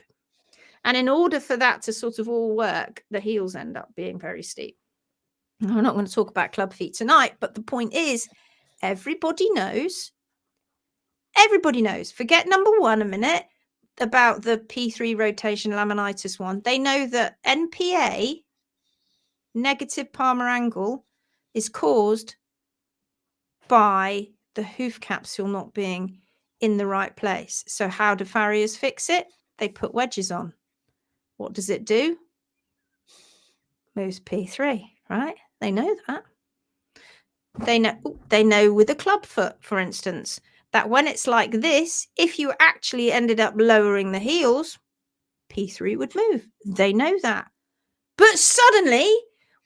And in order for that to sort of all work, the heels end up being very steep. I'm not going to talk about club feet tonight, but the point is, everybody knows, forget number 1 a minute about the P3 rotation laminitis one. They know that NPA, negative palmar angle, is caused by the hoof capsule not being in the right place. So how do farriers fix it? They put wedges on. What does it do? Moves P3, right? They know that. They know with a club foot, for instance, that when it's like this, if you actually ended up lowering the heels, P3 would move. They know that. But suddenly,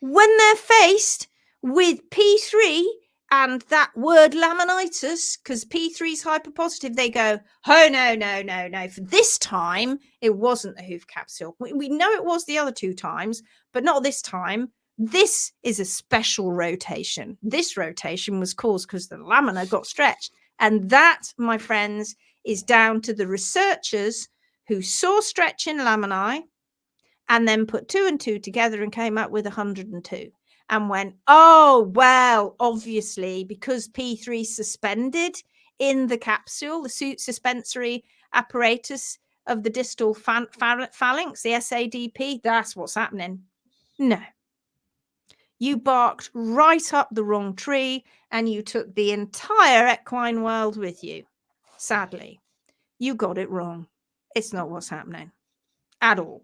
when they're faced with P3 and that word laminitis, because P3 is hyperpositive, they go, oh, no. For this time, it wasn't the hoof capsule. We know it was the other 2 times, but not this time. This is a special rotation. This rotation was caused because the lamina got stretched. And that, my friends, is down to the researchers who saw stretch in laminae and then put 2 and 2 together and came up with 102 and went, oh, well, obviously, because P3 suspended in the capsule, the suspensory apparatus of the distal phalanx, the SADP, that's what's happening. No. You barked right up the wrong tree and you took the entire equine world with you. Sadly, you got it wrong. It's not what's happening at all.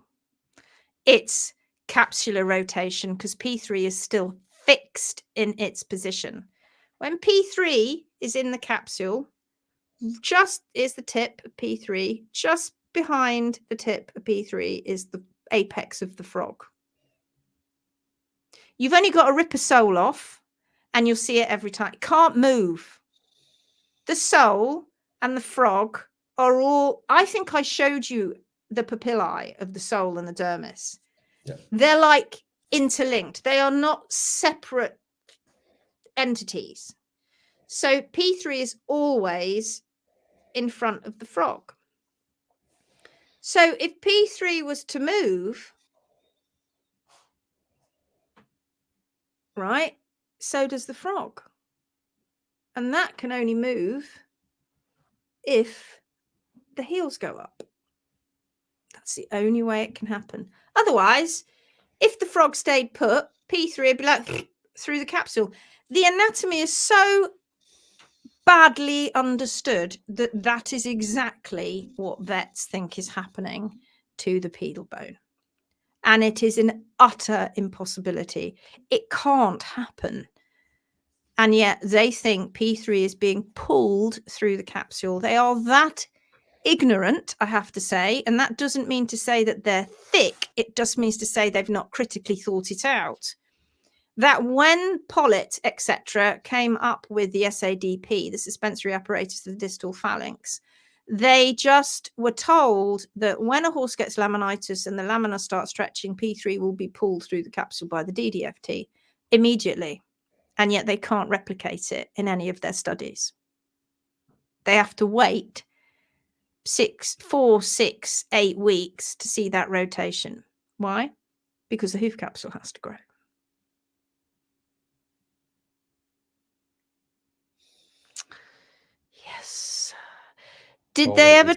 It's capsular rotation because P3 is still fixed in its position. When P3 is in the capsule, just is the tip of P3, just behind the tip of P3 is the apex of the frog. You've only got to rip a sole off and you'll see it every time. It can't move. The sole and the frog are all, I think I showed you the papillae of the sole and the dermis. Yeah. They're like interlinked. They are not separate entities. So P3 is always in front of the frog. So if P3 was to move, right, so does the frog. And that can only move if the heels go up. That's the only way it can happen. Otherwise, if the frog stayed put, P3 would be like through the capsule. The anatomy is so badly understood that that is exactly what vets think is happening to the pedal bone. And it is an utter impossibility. It can't happen. And yet they think P3 is being pulled through the capsule. They are that ignorant, I have to say. And that doesn't mean to say that they're thick. It just means to say they've not critically thought it out. That when Pollitt, etc., came up with the SADP, the suspensory apparatus of the distal phalanx, they just were told that when a horse gets laminitis and the lamina starts stretching, P3 will be pulled through the capsule by the DDFT immediately. And yet they can't replicate it in any of their studies. They have to wait 4, 6, 8 weeks to see that rotation. Why? Because the hoof capsule has to grow. Yes. Did they ever?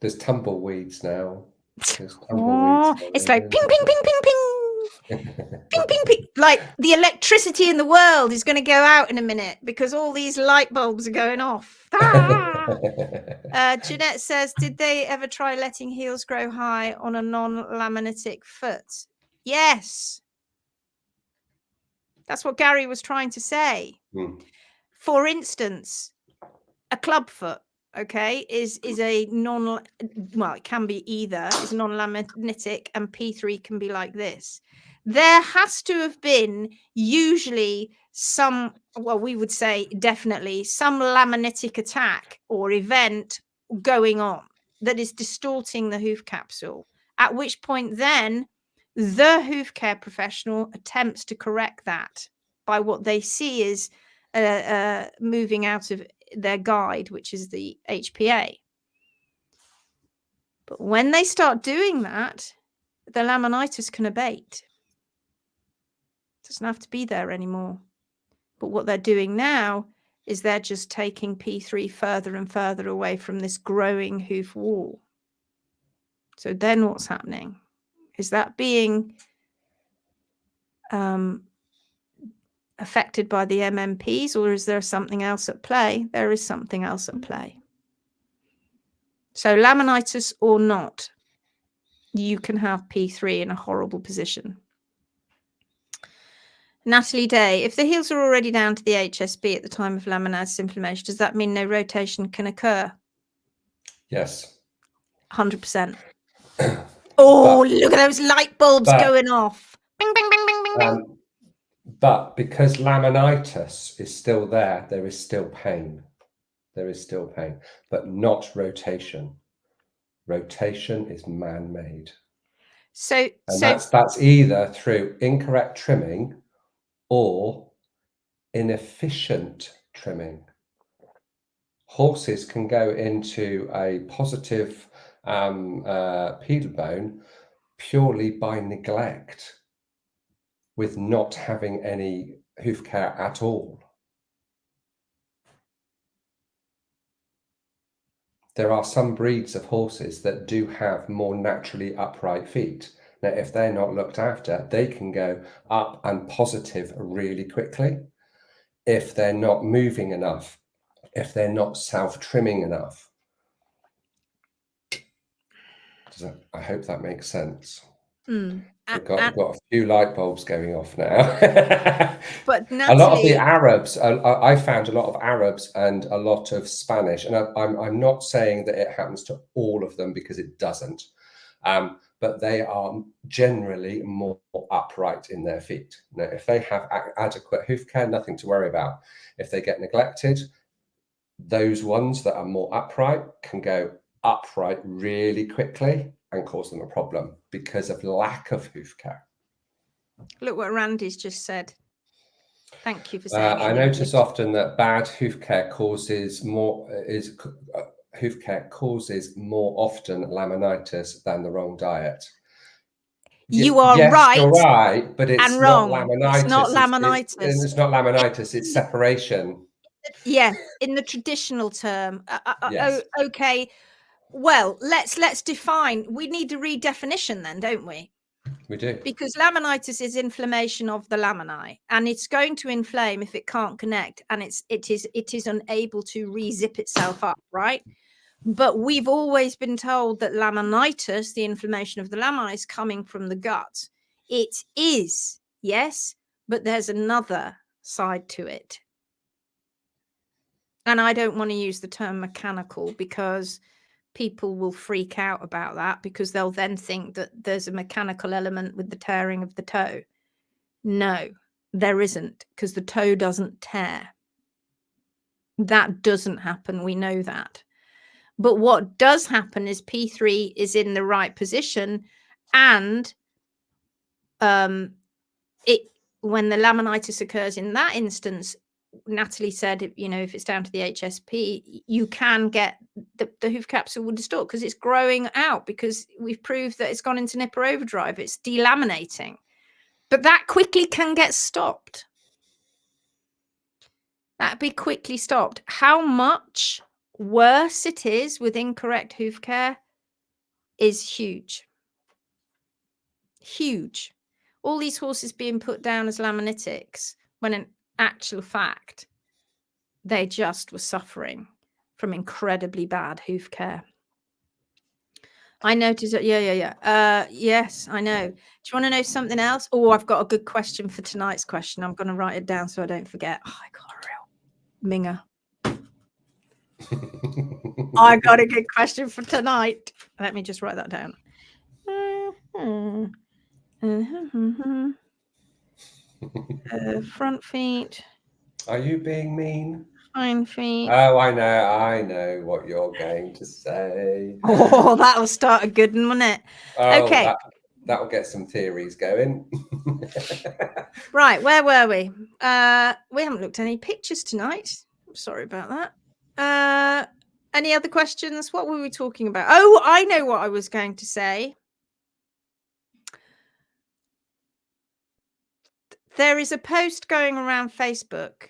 There's tumbleweeds now. There's Oh, tumbleweeds. it's like ping, ping, ping, ping, ping. Ping, ping, ping. Like the electricity in the world is going to go out in a minute because all these light bulbs are going off. Jeanette says, did they ever try letting heels grow high on a non-laminitic foot? Yes. That's what Gary was trying to say. For instance, a club foot, okay, is a well, it can be either, is non-laminitic, and P3 can be like this. There has to have been usually some, well, we would say definitely some laminitic attack or event going on that is distorting the hoof capsule, at which point then the hoof care professional attempts to correct that by what they see is moving out of their guide, which is the HPA. But when they start doing that, the laminitis can abate. It doesn't have to be there anymore. But what they're doing now is they're just taking P3 further and further away from this growing hoof wall. So then what's happening? Is that being affected by the MMPs, or is there something else at play? There is something else at play. So laminitis or not, you can have P3 in a horrible position. Natalie Day, if the heels are already down to the HSB at the time of laminitis inflammation, does that mean no rotation can occur? Yes. 100%. Oh, look at those light bulbs going off. Bing, bing, bing, bing, bing, bing. But because laminitis is still there, there is still pain. There is still pain, but not rotation. Rotation is man-made. That's either through incorrect trimming or inefficient trimming. Horses can go into a positive pedal bone purely by neglect, with not having any hoof care at all. There are some breeds of horses that do have more naturally upright feet. Now, if they're not looked after, they can go up and positive really quickly. If they're not moving enough, if they're not self-trimming enough. I hope that makes sense. We've got a few light bulbs going off now. But Natalie, a lot of the Arabs, I found a lot of Arabs and a lot of Spanish, and I'm not saying that it happens to all of them, because it doesn't, but they are generally more upright in their feet. Now, if they have adequate hoof care, nothing to worry about. If they get neglected, those ones that are more upright can go upright really quickly and cause them a problem because of lack of hoof care. Look what Randy's just said. Thank you for saying it. I notice often that bad hoof care causes more often laminitis than the wrong diet. You are yes, right. You're right, but it's and not wrong. laminitis. It's not laminitis. It's not laminitis. It's separation. Yeah, in the traditional term. Yes. Okay. Well, let's define. We need a redefinition then, don't we? We do. Because laminitis is inflammation of the laminae, and it's going to inflame if it can't connect, and it is unable to re-zip itself up, right? But we've always been told that laminitis, the inflammation of the lamina, is coming from the gut. It is, yes, but there's another side to it. And I don't want to use the term mechanical, because people will freak out about that, because they'll then think that there's a mechanical element with the tearing of the toe. No, there isn't, because the toe doesn't tear. That doesn't happen. We know that. But what does happen is P3 is in the right position, and when the laminitis occurs in that instance, Natalie said, if it's down to the HSP, you can get the hoof capsule will distort because it's growing out, because we've proved that it's gone into nipper overdrive. It's delaminating, but that quickly can get stopped. That'd be quickly stopped. How much worse it is with incorrect hoof care is huge. Huge. All these horses being put down as laminitis, when in actual fact, they just were suffering from incredibly bad hoof care. I noticed that. Yeah. Yes, I know. Do you want to know something else? Oh, I've got a good question for tonight's question. I'm going to write it down so I don't forget. Oh, I got a real minger. I got a good question for tonight. Let me just write that down. Front feet. Are you being mean? Hind feet. Oh, I know what you're going to say. Oh, that'll start a good one, won't it? Oh, Okay. that'll get some theories going. Right, where were we? We haven't looked at any pictures tonight. I'm sorry about that. Any other questions? What were we talking about? Oh, I know what I was going to say. There is a post going around Facebook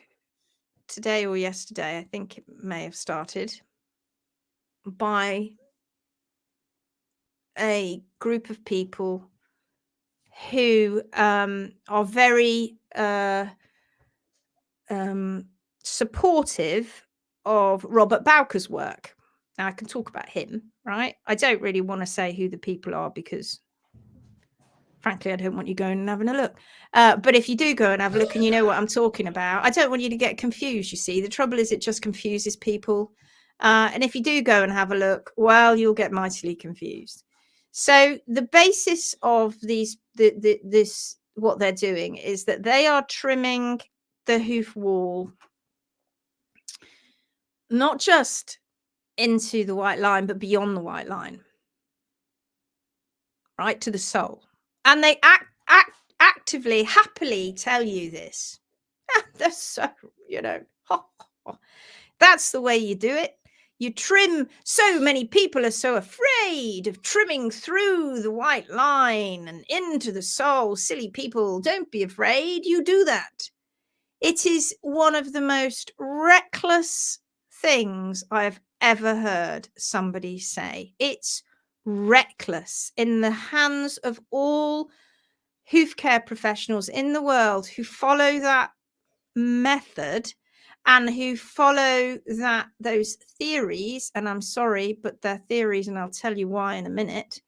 today or yesterday, I think it may have started, by a group of people who are very supportive of Robert Bowker's work. Now, I can talk about him, right? I don't really want to say who the people are because, frankly, I don't want you going and having a look. But if you do go and have a look and you know what I'm talking about, I don't want you to get confused, you see. The trouble is it just confuses people. And if you do go and have a look, well, you'll get mightily confused. So the basis of this, what they're doing is that they are trimming the hoof wall, not just into the white line, but beyond the white line, right to the sole. And they actively, happily tell you this. They're so, that's the way you do it. You trim. So many people are so afraid of trimming through the white line and into the sole. Silly people, don't be afraid. You do that. It is one of the most reckless things I've ever heard somebody say. It's reckless in the hands of all hoof care professionals in the world who follow that method and who follow those theories. And I'm sorry, but they're theories, and I'll tell you why in a minute.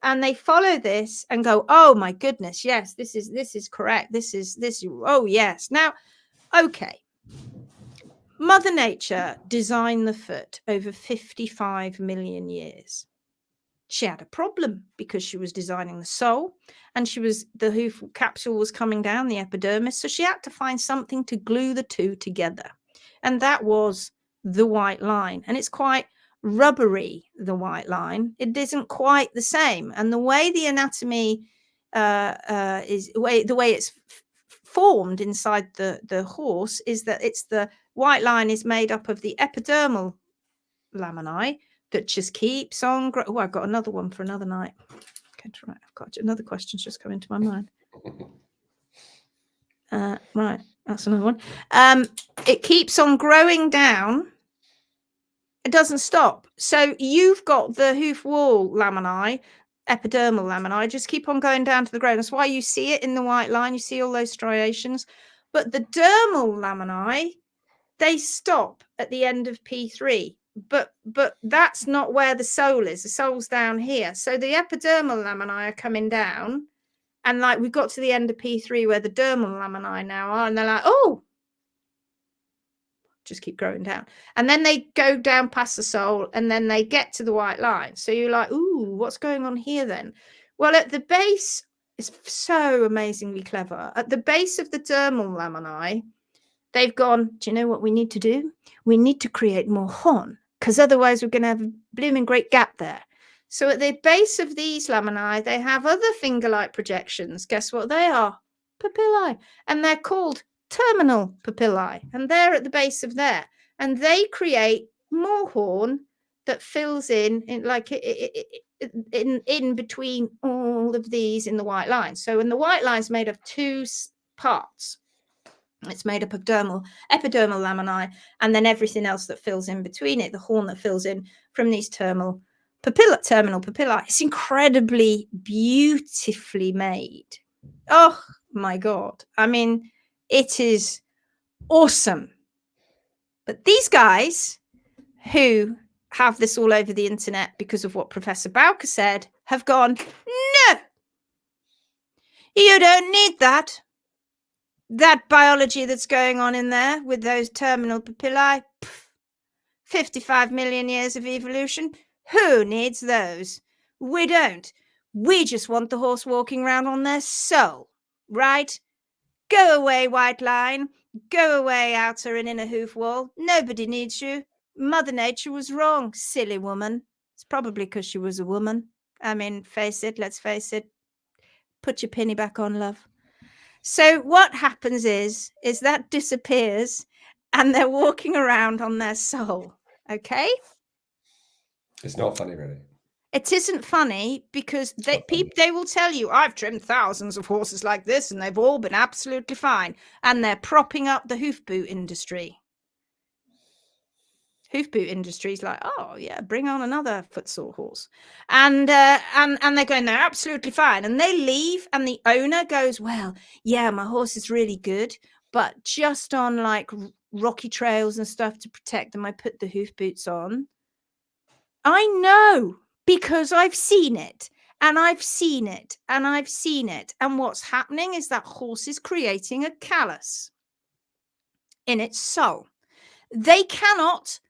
And they follow this and go, oh my goodness, yes, this is correct. This is oh yes. Now, okay. Mother Nature designed the foot over 55 million years. She had a problem because she was designing the sole and the hoof capsule was coming down, the epidermis. So she had to find something to glue the two together. And that was the white line. And it's quite rubbery, the white line. It isn't quite the same. And the way the anatomy is, the way it's formed inside the horse is that it's the white line is made up of the epidermal laminae that just keeps on growing. Oh, I've got another one for another night. Okay, right. I've got another question's just come into my mind. Right, that's another one. It keeps on growing down. It doesn't stop. So you've got the hoof wall laminae, epidermal laminae, just keep on going down to the ground. That's why you see it in the white line. You see all those striations. But the dermal laminae, they stop at the end of P3. But that's not where the sole is. The sole's down here. So the epidermal laminae are coming down. And like we've got to the end of P3 where the dermal laminae now are. And they're like, oh, just keep growing down. And then they go down past the sole and then they get to the white line. So you're like, ooh, what's going on here then? Well, at the base, it's so amazingly clever. At the base of the dermal laminae, they've gone, do you know what we need to do? We need to create more horn because otherwise we're going to have a blooming great gap there. So at the base of these laminae, they have other finger-like projections. Guess what they are? Papillae. And they're called terminal papillae. And they're at the base of there. And they create more horn that fills in between all of these in the white line. So in the white line is made of two parts. It's made up of epidermal laminae, and then everything else that fills in between it, the horn that fills in from these terminal papillae. It's incredibly beautifully made. Oh my God. I mean, it is awesome. But these guys who have this all over the internet because of what Professor Bowker said have gone, no, you don't need that. That biology that's going on in there with those terminal papillae, 55 million years of evolution. Who needs those? We don't. We just want the horse walking around on their soul, right? Go away, white line. Go away, outer and inner hoof wall. Nobody needs you. Mother Nature was wrong, silly woman. It's probably because she was a woman. I mean, let's face it. Put your penny back on, love. So what happens is that disappears and they're walking around on their soul. Okay? It's not funny, really. It isn't funny because they will tell you, I've trimmed thousands of horses like this and they've all been absolutely fine. And they're propping up the hoof boot industry. Hoof boot industry is like, oh yeah, bring on another footsore horse. And they're going, they're absolutely fine. And they leave and the owner goes, well, yeah, my horse is really good, but just on like rocky trails and stuff to protect them, I put the hoof boots on. I know, because I've seen it and I've seen it and I've seen it. And what's happening is that horse is creating a callus in its soul. They cannot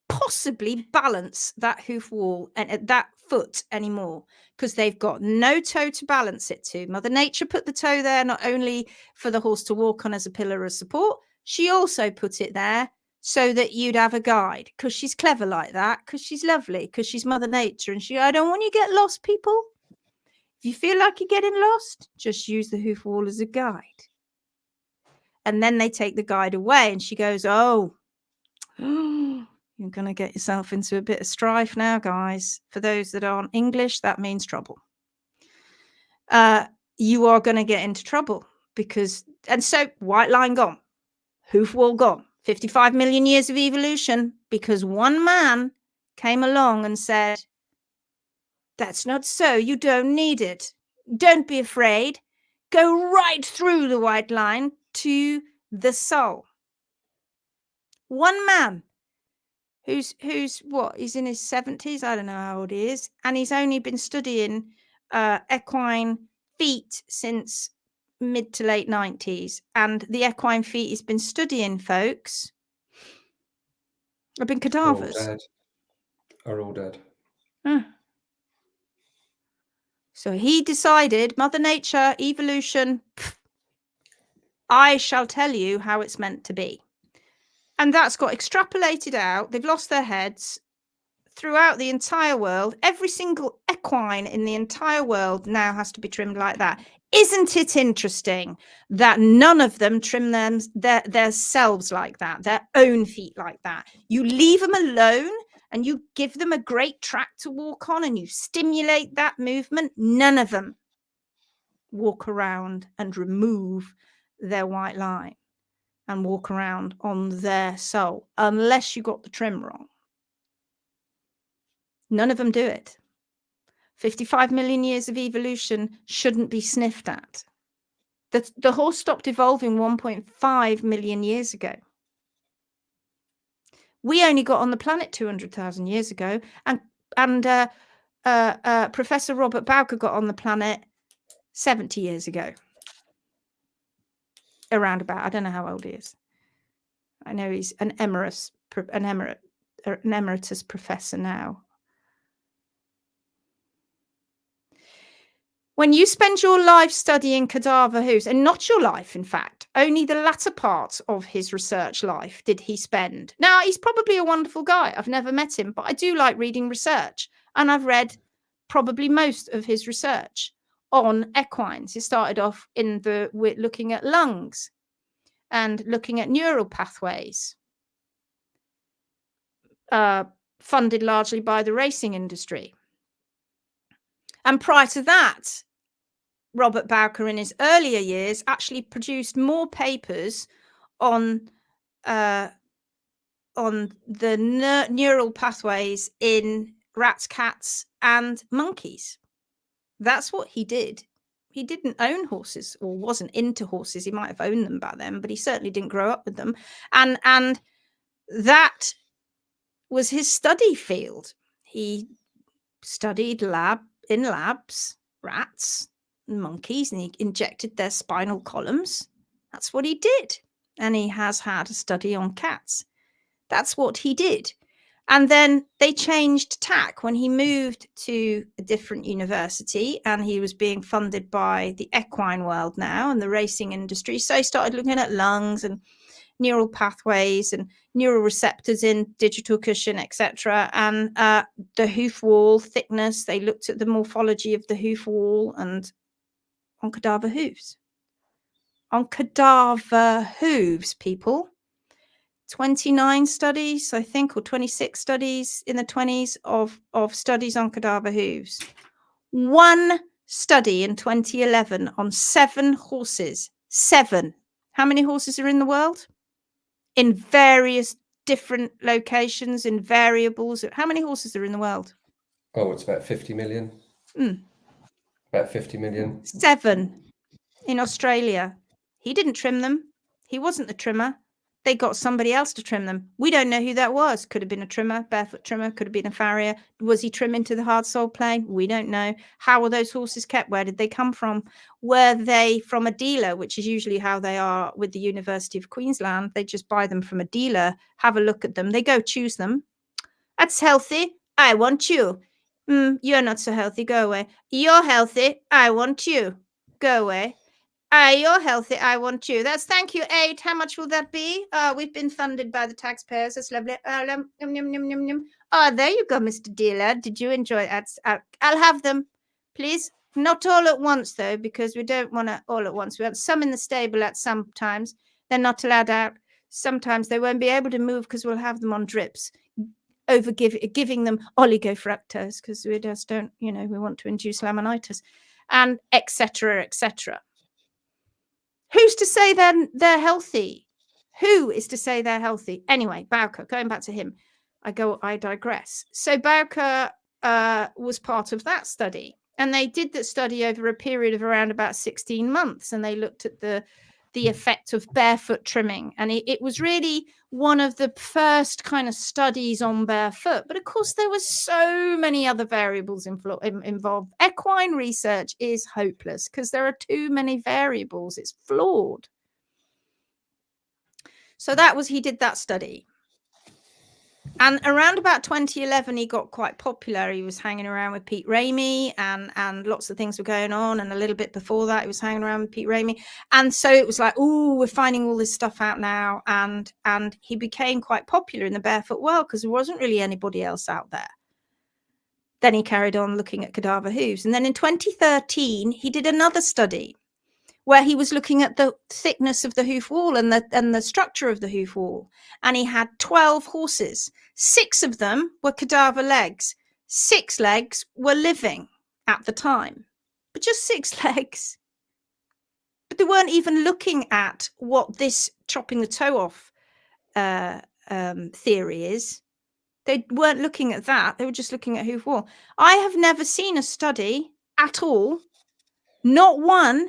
possibly balance that hoof wall and that foot anymore because they've got no toe to balance it to. Mother Nature put the toe there not only for the horse to walk on as a pillar of support, she also put it there so that you'd have a guide, because she's clever like that, because she's lovely, because she's Mother Nature. And I don't want you to get lost, people. If you feel like you're getting lost, just use the hoof wall as a guide. And then they take the guide away and she goes, oh, you're going to get yourself into a bit of strife now, guys. For those that aren't English, that means trouble. You are going to get into trouble because, and so white line gone, hoof wall gone, 55 million years of evolution, because one man came along and said, that's not so. You don't need it. Don't be afraid. Go right through the white line to the soul. One man. Who's what? He's in his 70s. I don't know how old he is. And he's only been studying equine feet since mid to late 90s. And the equine feet he's been studying, folks, have been cadavers. Are all dead. So he decided, Mother Nature, evolution, I shall tell you how it's meant to be. And that's got extrapolated out. They've lost their heads throughout the entire world. Every single equine in the entire world now has to be trimmed like that. Isn't it interesting that none of them trim themselves like that, their own feet like that? You leave them alone and you give them a great track to walk on and you stimulate that movement. None of them walk around and remove their white line and walk around on their soul, unless you got the trim wrong. None of them do it. 55 million years of evolution shouldn't be sniffed at. The horse stopped evolving 1.5 million years ago. We only got on the planet 200,000 years ago, and Professor Robert Bowker got on the planet 70 years ago. Around about, I don't know how old he is. I know he's an emeritus professor now. When you spend your life studying cadaver hoofs, and not your life, in fact, only the latter part of his research life did he spend. Now, he's probably a wonderful guy. I've never met him, but I do like reading research. And I've read probably most of his research on equines. He started off with looking at lungs and looking at neural pathways, funded largely by the racing industry. And prior to that, Robert Bowker in his earlier years actually produced more papers on the neural pathways in rats, cats, and monkeys. That's what he did. He didn't own horses, or wasn't into horses. He might have owned them back then, but he certainly didn't grow up with them. And that was his study field. He studied in labs, rats and monkeys, and he injected their spinal columns. That's what he did. And he has had a study on cats. That's what he did. And then they changed tack when he moved to a different university, and he was being funded by the equine world now and the racing industry. So he started looking at lungs and neural pathways and neural receptors in digital cushion, etc. And the hoof wall thickness, they looked at the morphology of the hoof wall and on cadaver hooves. On cadaver hooves, people. 29 studies, I think, or 26 studies in the 20s of studies on cadaver hooves. One study in 2011 on 7 horses. 7. How many horses are in the world? In various different locations, in variables. How many horses are in the world? Oh, it's about 50 million. About 50 million. 7 in Australia. He didn't trim them. He wasn't the trimmer. They got somebody else to trim them. We don't know who that was. Could have been a trimmer, barefoot trimmer, could have been a farrier. Was he trimming to the hard sole plain? We don't know. How were those horses kept? Where did they come from? Were they from a dealer, which is usually how they are with the University of Queensland? They just buy them from a dealer, have a look at them. They go choose them. That's healthy. I want you. You're not so healthy. Go away. You're healthy. I want you. Go away. You're healthy. I want you. That's thank you. 8. How much will that be? We've been funded by the taxpayers. That's lovely. There you go, Mr. Dealer. Did you enjoy it? I'll have them, please. Not all at once, though, because we don't want it all at once. We want some in the stable at some times. They're not allowed out. Sometimes they won't be able to move because we'll have them on drips. Giving them oligofructose because we just don't, we want to induce laminitis, and etc. etc. Who's to say then they're healthy? Who is to say they're healthy? Anyway, Bowker, going back to him, I digress. So Bowker was part of that study, and they did that study over a period of around about 16 months, and they looked at the effect of barefoot trimming, and it was really one of the first kind of studies on barefoot. But of course, there were so many other variables involved. Equine research is hopeless because there are too many variables. It's flawed. So he did that study. And around about 2011, he got quite popular. He was hanging around with Pete Ramey, and lots of things were going on. And a little bit before that, he was hanging around with Pete Ramey. And so it was like, oh, we're finding all this stuff out now. And he became quite popular in the barefoot world because there wasn't really anybody else out there. Then he carried on looking at cadaver hooves. And then in 2013, he did another study where he was looking at the thickness of the hoof wall and the structure of the hoof wall. And he had 12 horses. 6 of them were cadaver legs. 6 legs were living at the time, but just 6 legs. But they weren't even looking at what this chopping the toe off theory is. They weren't looking at that. They were just looking at hoof wall. I have never seen a study at all, not one,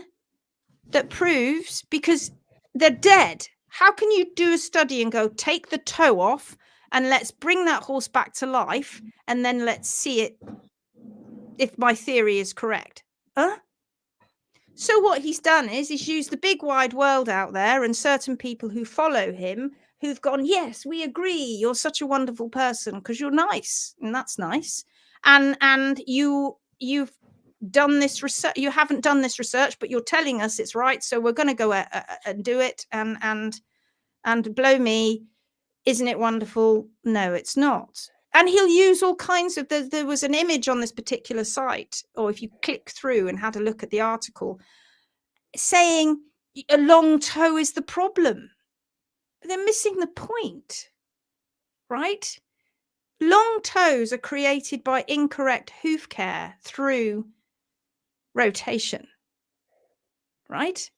that proves, because they're dead. How can you do a study and go, take the toe off and let's bring that horse back to life and then let's see it if my theory is correct? So what he's done is he's used the big wide world out there and certain people who follow him who've gone, yes, we agree, you're such a wonderful person because you're nice, and that's nice. And you've done this research. You haven't done this research, but you're telling us it's right, so we're going to go and do it. And blow me, isn't it wonderful? No, it's not. And he'll use all kinds of. There was an image on this particular site, or if you click through and had a look at the article, saying a long toe is the problem. They're missing the point, right? Long toes are created by incorrect hoof care through rotation, right?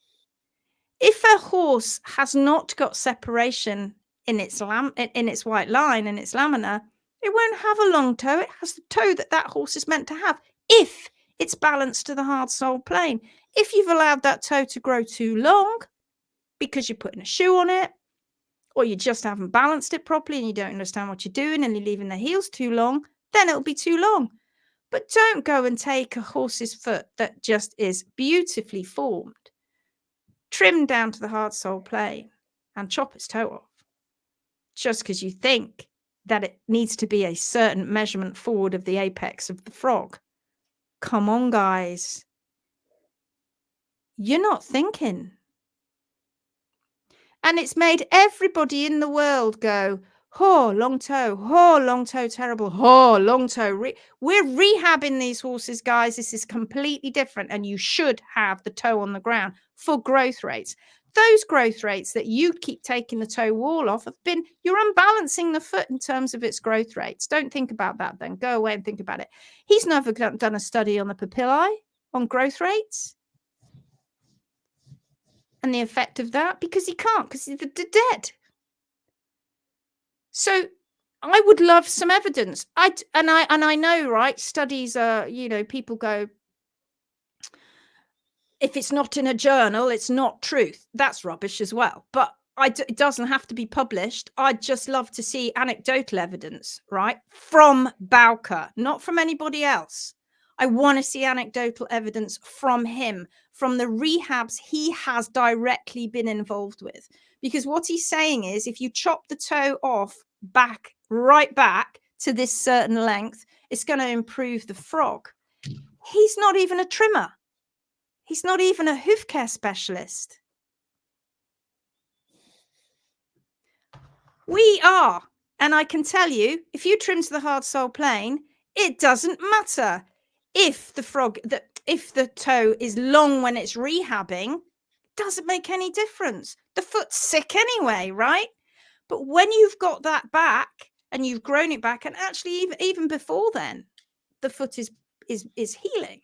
If a horse has not got separation in its white line and its lamina, it won't have a long toe. It has the toe that horse is meant to have if it's balanced to the hard sole plane. If you've allowed that toe to grow too long because you're putting a shoe on it, or you just haven't balanced it properly and you don't understand what you're doing and you're leaving the heels too long, then it'll be too long. But don't go and take a horse's foot that just is beautifully formed, trimmed down to the hard sole plane, and chop its toe off just because you think that it needs to be a certain measurement forward of the apex of the frog. Come on, guys. You're not thinking. And it's made everybody in the world go, oh, long toe, terrible, oh, long toe. We're rehabbing these horses, guys. This is completely different. And you should have the toe on the ground for growth rates. Those growth rates that you keep taking the toe wall off have been, you're unbalancing the foot in terms of its growth rates. Don't think about that then. Go away and think about it. He's never done a study on the papillae, on growth rates and the effect of that, because he can't, because they're dead. So I would love some evidence. I know, right? Studies are, people go, if it's not in a journal, it's not truth. That's rubbish as well. But it doesn't have to be published. I'd just love to see anecdotal evidence, right? From Bowker, not from anybody else. I want to see anecdotal evidence from him, from the rehabs he has directly been involved with. Because what he's saying is, if you chop the toe off right back to this certain length, it's going to improve the frog. He's not even a trimmer. He's not even a hoof care specialist. We are. And I can tell you, if you trim to the hard sole plane, it doesn't matter if the toe is long when it's rehabbing. Doesn't make any difference. The foot's sick anyway, right? But when you've got that back and you've grown it back, and actually even before then, the foot is healing.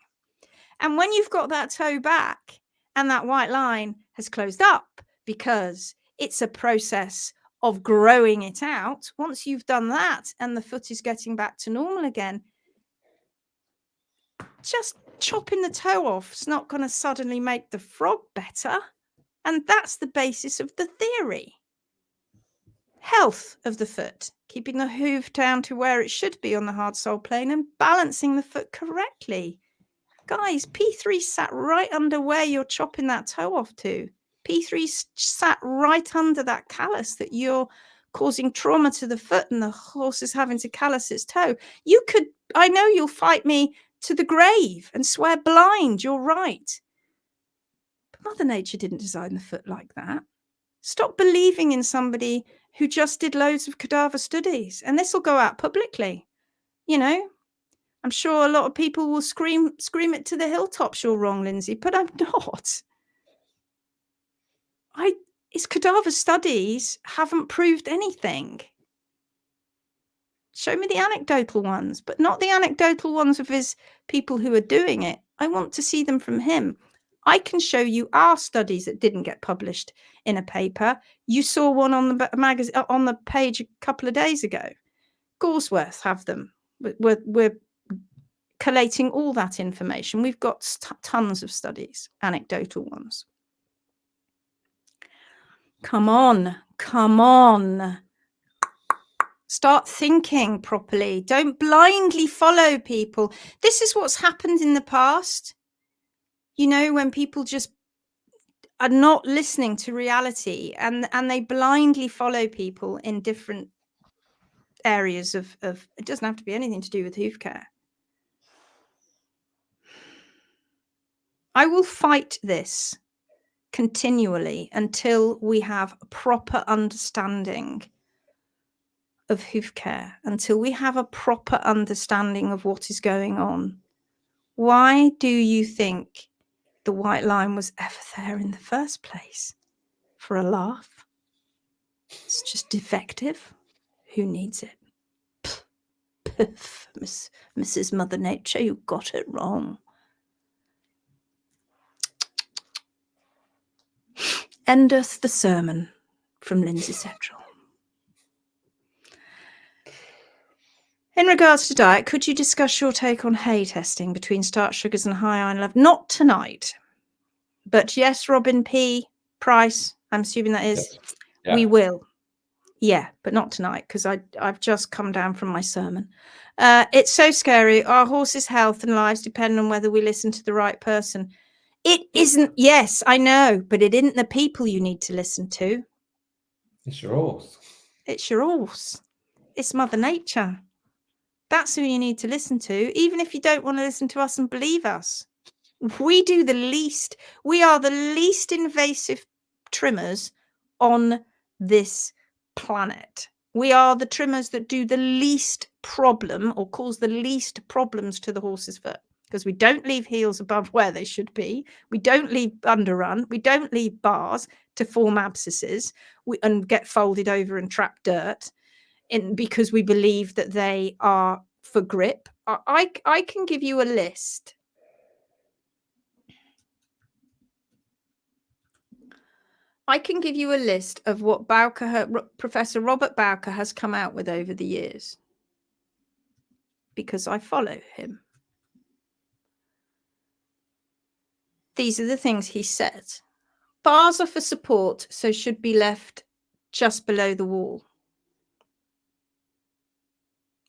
And when you've got that toe back and that white line has closed up because it's a process of growing it out, once you've done that and the foot is getting back to normal again, just chopping the toe off is not going to suddenly make the frog better. And that's the basis of the theory. Health of the foot, keeping the hoof down to where it should be on the hard sole plane and balancing the foot correctly. Guys, P3 sat right under where you're chopping that toe off to. P3 sat right under that callus that you're causing trauma to the foot and the horse is having to callus its toe. I know you'll fight me to the grave and swear blind, you're right. But Mother Nature didn't design the foot like that. Stop believing in somebody who just did loads of cadaver studies. And this will go out publicly. I'm sure a lot of people will scream it to the hilltops, you're wrong, Lindsay, but I'm not. His cadaver studies haven't proved anything. Show me the anecdotal ones, but not the anecdotal ones of his people who are doing it. I want to see them from him. I can show you our studies that didn't get published in a paper. You saw one on the magazine on the page a couple of days ago. Gorsworth have them. We're collating all that information. We've got tons of studies, anecdotal ones. Come on. Start thinking properly. Don't blindly follow people. This is what's happened in the past. When people just are not listening to reality and they blindly follow people in different areas of it doesn't have to be anything to do with hoof care. I will fight this continually until we have a proper understanding of hoof care, until we have a proper understanding of what is going on. Why do you think the white line was ever there in the first place? For a laugh? It's just defective. Who needs it? Piff, Mrs. Mother Nature, you got it wrong. Endeth the sermon from Lindsay Setchell. In regards to diet, could you discuss your take on hay testing between starch sugars and high iron level? Not tonight, but yes, Robin P. Price, I'm assuming that is, Yes. Yeah. we will. Yeah, but not tonight, because I've just come down from my sermon. It's so scary. Our horses' health and lives depend on whether we listen to the right person. It isn't, yes, I know, but it isn't the people you need to listen to. It's your horse. It's your horse. It's Mother Nature. That's who you need to listen to, even if you don't want to listen to us and believe us. We are the least invasive trimmers on this planet. We are the trimmers that do the least problem or cause the least problems to the horse's foot, because we don't leave heels above where they should be. We don't leave underrun. We don't leave bars to form abscesses and get folded over and trap dirt because we believe that they are for grip. I can give you a list. I can give you a list of what Professor Robert Bowker has come out with over the years, because I follow him. These are the things he said. Bars are for support, so should be left just below the wall.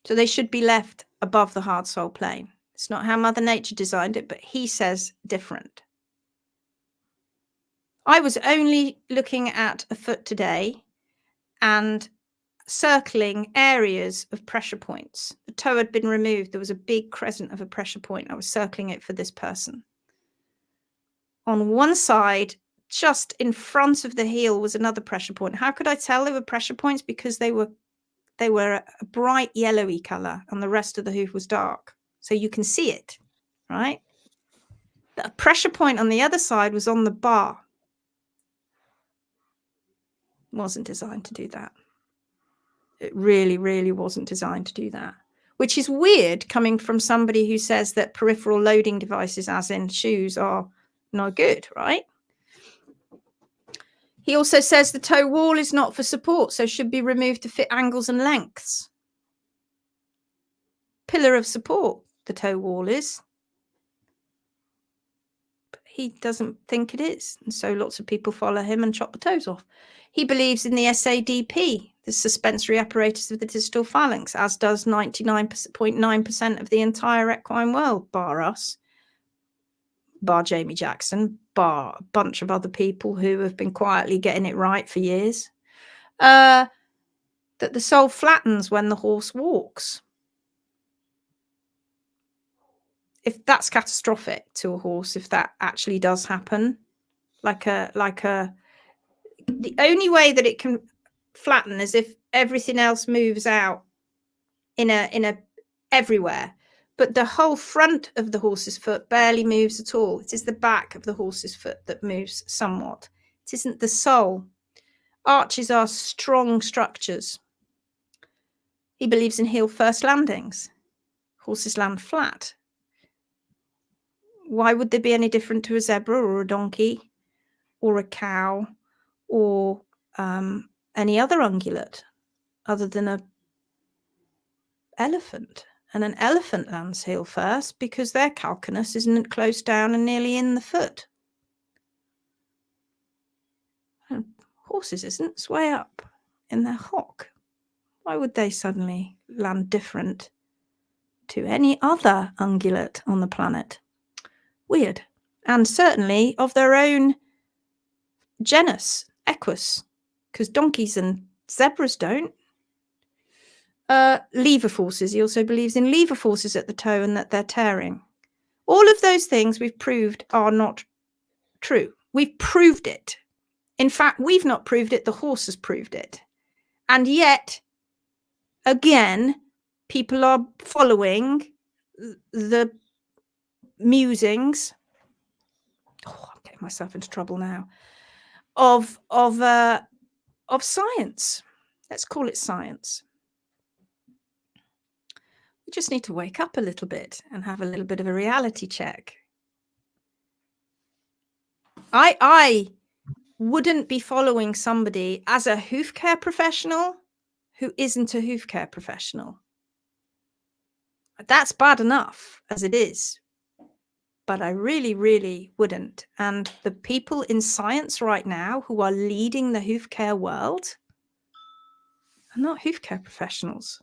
So they should be left above the hard sole plane. It's not how Mother Nature designed it, but he says different. I was only looking at a foot today and circling areas of pressure points. The toe had been removed. There was a big crescent of a pressure point. I was circling it for this person. On one side, just in front of the heel, was another pressure point. How could I tell they were pressure points? Because they were a bright yellowy color and the rest of the hoof was dark. So you can see it, right? The pressure point on the other side was on the bar. It wasn't designed to do that. It really, really wasn't designed to do that, which is weird coming from somebody who says that peripheral loading devices, as in shoes, are no good, right? He also says the toe wall is not for support, so should be removed to fit angles and lengths. Pillar of support, the toe wall is. But he doesn't think it is, and so lots of people follow him and chop the toes off. He believes in the SADP, the suspensory apparatus of the distal phalanx, as does 99.9% of the entire equine world, bar us, bar Jamie Jackson, bar a bunch of other people who have been quietly getting it right for years. That the sole flattens when the horse walks. If that's catastrophic to a horse, if that actually does happen, the only way that it can flatten is if everything else moves out in a everywhere, but the whole front of the horse's foot barely moves at all. It is the back of the horse's foot that moves somewhat. It isn't the sole. Arches are strong structures. He believes in heel first landings. Horses land flat. Why would they be any different to a zebra or a donkey or a cow or any other ungulate other than a elephant? And an elephant lands heel first because their calcaneus isn't close down and nearly in the foot. And horses isn't. It's way up in their hock. Why would they suddenly land different to any other ungulate on the planet? Weird. And certainly of their own genus, equus, because donkeys and zebras don't. Lever forces. He also believes in lever forces at the toe and that they're tearing. All of those things we've proved are not true. We've proved it. In fact, we've not proved it. The horse has proved it. And yet, again, people are following the musings. Oh, I'm getting myself into trouble now. Of science. Let's call it science. We just need to wake up a little bit and have a little bit of a reality check. I wouldn't be following somebody as a hoof care professional who isn't a hoof care professional. That's bad enough as it is. But I really, really wouldn't. And the people in science right now who are leading the hoof care world are not hoof care professionals.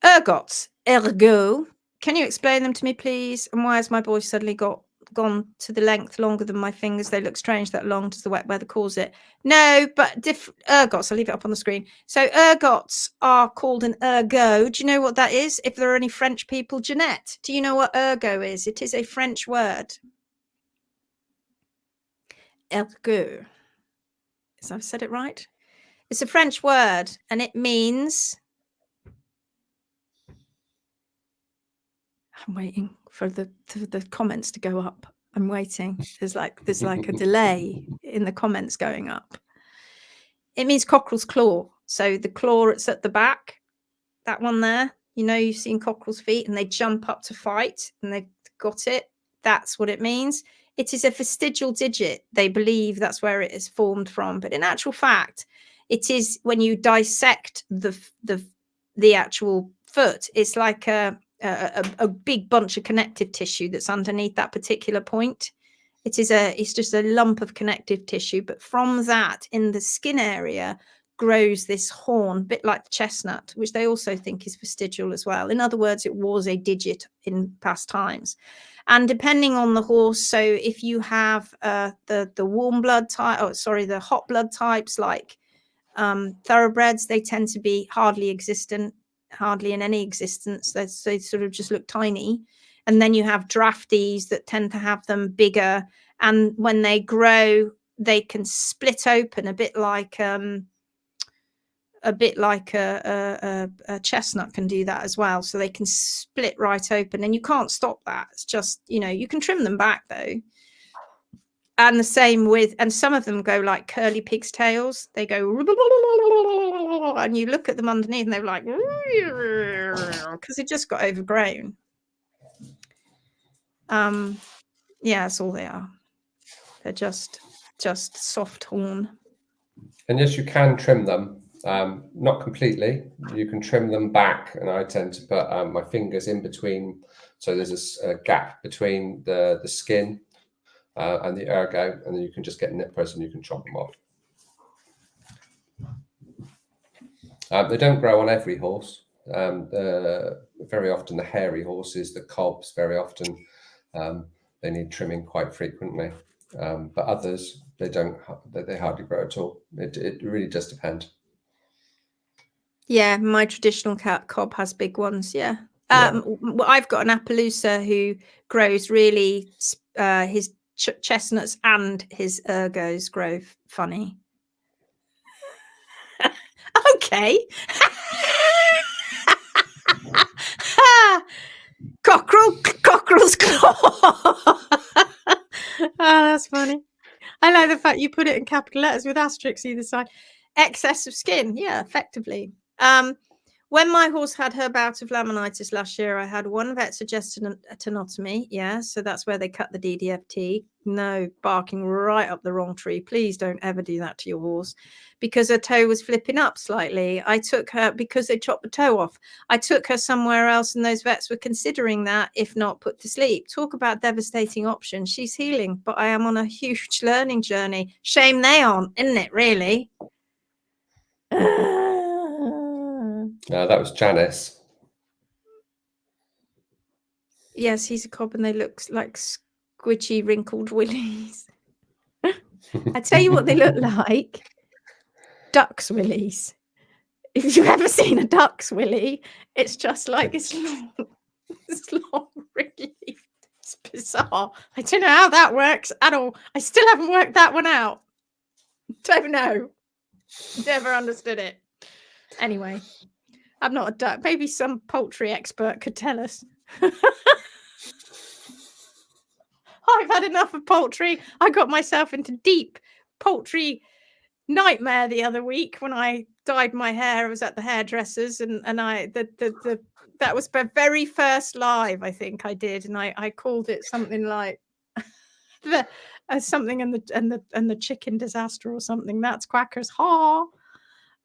Ergots, ergo. Can you explain them to me, please? And why has my voice suddenly gone to the length longer than my fingers? They look strange that long. Does the wet weather cause it? No, but ergots, I'll leave it up on the screen. So ergots are called an ergo. Do you know what that is? If there are any French people, Jeanette, do you know what ergo is? It is a French word. Ergo. Has I said it right? It's a French word, and it means... I'm waiting for the comments to go up. I'm waiting. There's like a delay in the comments going up. It means cockerel's claw. So the claw, it's at the back, that one there. You know, you've seen cockerel's feet and they jump up to fight and they've got it. That's what it means. It is a vestigial digit. They believe that's where it is formed from. But in actual fact, it is when you dissect the actual foot, it's like a big bunch of connective tissue that's underneath that particular point. It's just a lump of connective tissue, but from that in the skin area grows this horn, a bit like the chestnut, which they also think is vestigial as well. In other words, it was a digit in past times. And depending on the horse, so if you have the warm blood type, the hot blood types like thoroughbreds, they tend to be hardly in any existence. They sort of just look tiny. And then you have drafties that tend to have them bigger, and when they grow they can split open a bit like a chestnut can do that as well. So they can split right open, and you can't stop that. It's just, you know, you can trim them back though. And the same with, and some of them go like curly pig's tails. They go, and you look at them underneath and they're like, because it just got overgrown. Yeah, that's all they are. They're just soft horn. And yes, you can trim them, not completely. You can trim them back, and I tend to put my fingers in between, so there's a gap between the skin and the ergo, and then you can just get nippers and you can chop them off. They don't grow on every horse. Very often the hairy horses, the cobs, very often they need trimming quite frequently, but others they hardly grow at all. It really does depend. Yeah, my traditional cob has big ones. Yeah. I've got an Appaloosa who grows really his chestnuts and his ergos grow funny. Okay. Cockerel's claw. Oh, that's funny. I like the fact you put it in capital letters with asterisks either side. Excess of skin. Yeah, effectively. When my horse had her bout of laminitis last year, I had one vet suggest a tenotomy. Yeah, so that's where they cut the DDFT. No, barking right up the wrong tree. Please don't ever do that to your horse, because her toe was flipping up slightly. I took her, because they chopped the toe off, I took her somewhere else, and those vets were considering that, if not put to sleep. Talk about devastating options. She's healing, but I am on a huge learning journey. Shame they aren't, isn't it, really? No, that was Janice. Yes, he's a cob, and they look like squidgy, wrinkled willies. I tell you what they look like. Duck's willies. If you've ever seen a duck's willy, it's just like this long really. It's bizarre. I don't know how that works at all. I still haven't worked that one out. Don't know. Never understood it. Anyway, I'm not a duck. Maybe some poultry expert could tell us. I've had enough of poultry. I got myself into deep poultry nightmare the other week when I dyed my hair. I was at the hairdressers, and that was the very first live I think I did, and I called it something like something and the chicken disaster or something. That's quackers. Ha!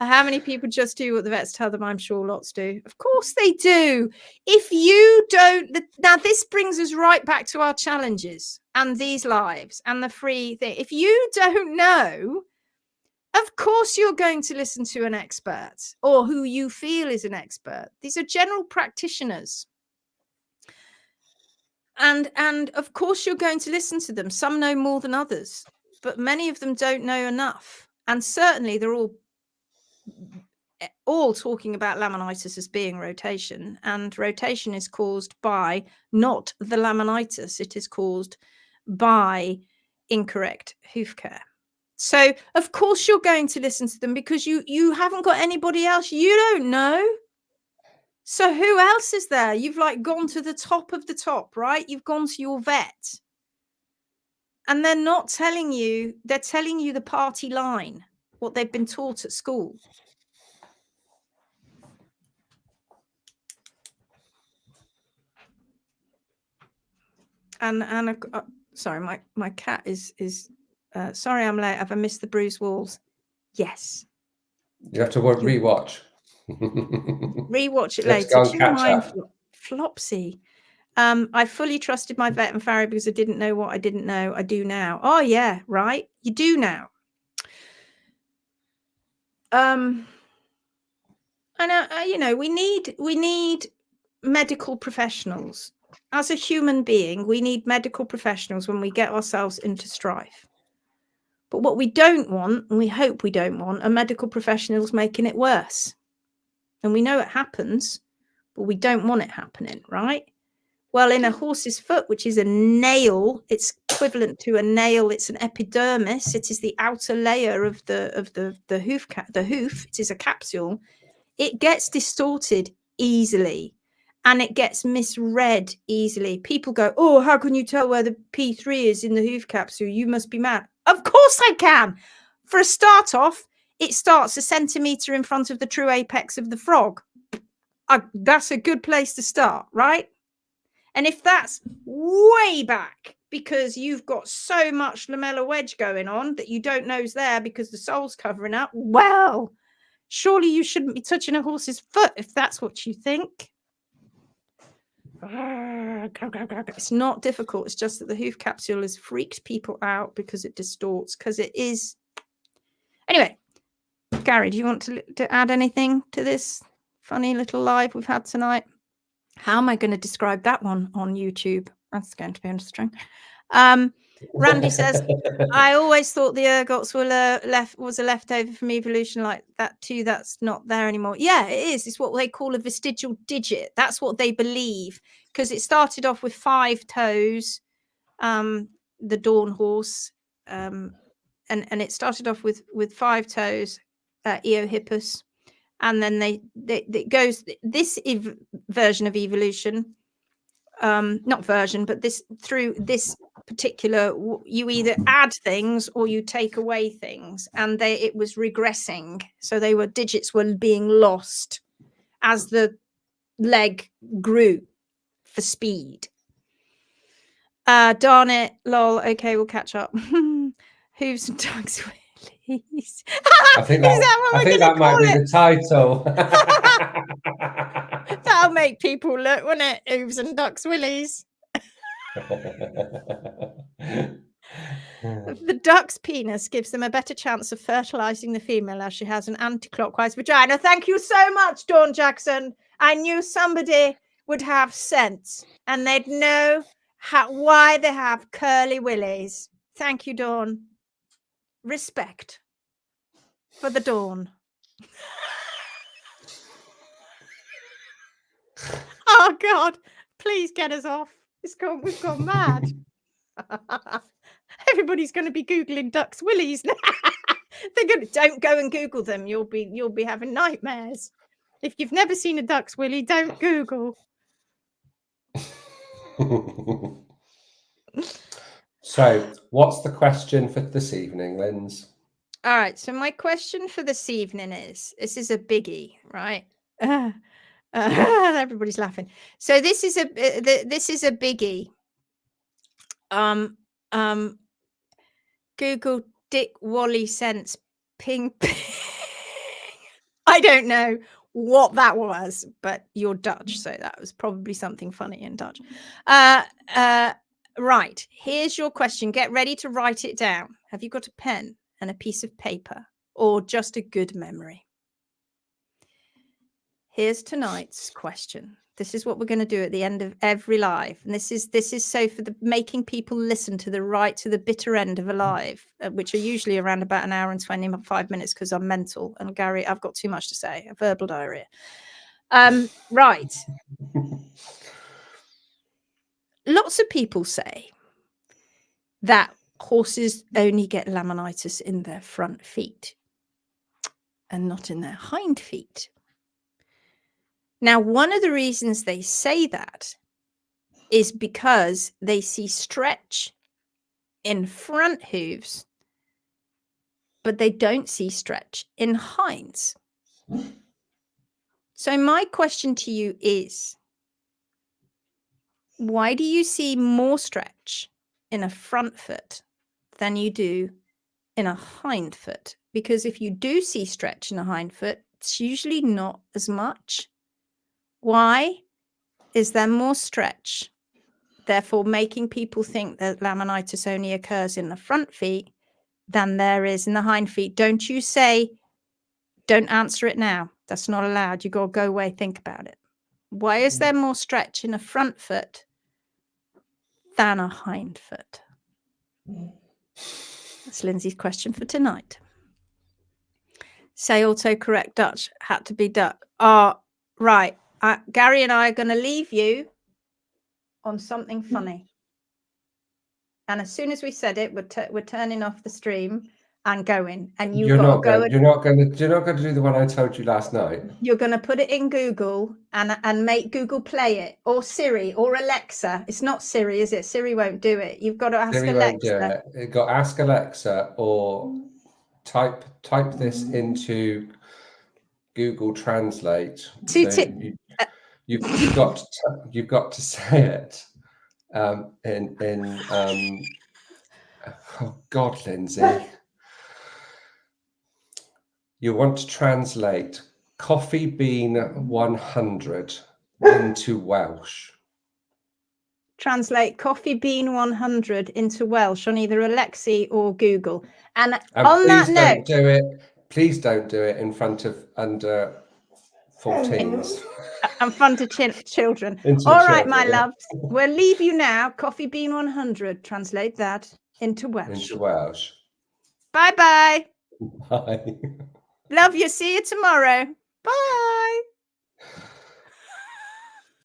How many people just do what the vets tell them? I'm sure lots do. Of course they do. If you don't, now this brings us right back to our challenges and these lives and the free thing. If you don't know, of course you're going to listen to an expert or who you feel is an expert. These are general practitioners. And of course you're going to listen to them. Some know more than others, but many of them don't know enough. And certainly they're all talking about laminitis as being rotation, and rotation is caused by not the laminitis, it is caused by incorrect hoof care. So of course you're going to listen to them because you haven't got anybody else. You don't know. So who else is there? You've like gone to the top of the top, right? You've gone to your vet, and they're not telling you, they're telling you the party line, what they've been taught at school. And sorry, my cat is sorry I'm late. Have I missed the bruised walls? Yes. You have to rewatch. Rewatch it later. Go and Do you catch mind, up. Flopsy? I fully trusted my vet and farrier because I didn't know what I didn't know. I do now. Oh yeah, right. You do now. I know. You know, we need medical professionals. As a human being, we need medical professionals when we get ourselves into strife. But what we don't want, and we hope we don't want, are medical professionals making it worse. And we know it happens, but we don't want it happening, right? Well, in a horse's foot, which is a nail, it's equivalent to a nail. It's an epidermis. It is the outer layer of the hoof. The hoof. It is a capsule. It gets distorted easily, and it gets misread easily. People go, "Oh, how can you tell where the P3 is in the hoof capsule? You must be mad." Of course I can. For a start off, it starts a centimetre in front of the true apex of the frog. That's a good place to start, right? And if that's way back because you've got so much lamellar wedge going on that you don't know is there because the sole's covering up, well, surely you shouldn't be touching a horse's foot if that's what you think. It's not difficult. It's just that the hoof capsule has freaked people out because it distorts, because it is. Anyway, Gary, do you want to add anything to this funny little live we've had tonight? How am I going to describe that one on YouTube? That's going to be interesting. Randy says, I always thought the ergots was a leftover from evolution like that too. That's not there anymore. Yeah, it is. It's what they call a vestigial digit. That's what they believe, because it started off with 5 toes, the Dawn horse, and it started off with 5 toes, Eohippus, and then it goes this version of evolution. Not version, but through this particular, you either add things or you take away things, and it was regressing. So digits were being lost as the leg grew for speed. Darn it, lol. Okay, we'll catch up. Hooves and Dogs Willies. I think that might be the title. That'll make people look, won't it? Hooves and Ducks Willies. The duck's penis gives them a better chance of fertilizing the female as she has an anti-clockwise vagina. Thank you so much, Dawn Jackson. I knew somebody would have sense and they'd know why they have curly willies. Thank you, Dawn. Respect for the Dawn. Oh God, please get us off. We've gone mad. Everybody's going to be Googling ducks willies. Don't go and Google them. You'll be having nightmares. If you've never seen a duck's willy, don't Google. So, what's the question for this evening, Linz? All right. So my question for this evening is: this is a biggie, right? Everybody's laughing. So this is a biggie. Google Dick Wally sense ping ping. I don't know what that was, but you're Dutch, so that was probably something funny in Dutch. Right. Here's your question. Get ready to write it down. Have you got a pen and a piece of paper, or just a good memory? Here's tonight's question. This is what we're going to do at the end of every live. And this is so for the making people listen to the bitter end of a live, which are usually around about an hour and 25 minutes because I'm mental. And Gary, I've got too much to say, a verbal diarrhea. Right. Lots of people say that horses only get laminitis in their front feet and not in their hind feet. Now, one of the reasons they say that is because they see stretch in front hooves, but they don't see stretch in hinds. So my question to you is, why do you see more stretch in a front foot than you do in a hind foot? Because if you do see stretch in a hind foot, it's usually not as much. Why is there more stretch? Therefore, making people think that laminitis only occurs in the front feet than there is in the hind feet. Don't you say, don't answer it now. That's not allowed. You got to go away, think about it. Why is there more stretch in a front foot than a hind foot? That's Lindsay's question for tonight. Say autocorrect Dutch. Had to be Dutch. Right. Gary and I are going to leave you on something funny. And as soon as we said it, we're turning off the stream and going. And you're not going to do the one I told you last night. You're going to put it in Google and make Google play it, or Siri or Alexa. It's not Siri, is it? Siri won't do it. You've got to ask Siri Alexa. Won't do it. You've got to ask Alexa or type this into Google Translate. You've got to say it oh God, Lindsay. You want to translate coffee bean 100 into Welsh. Translate coffee bean 100 into Welsh on either Alexa or Google. And on that note, please don't do it in front of under 14s. In front of children. All right, my loves, we'll leave you now. Coffee bean 100. Translate that into Welsh. Bye-bye. Bye. Love you. See you tomorrow. Bye.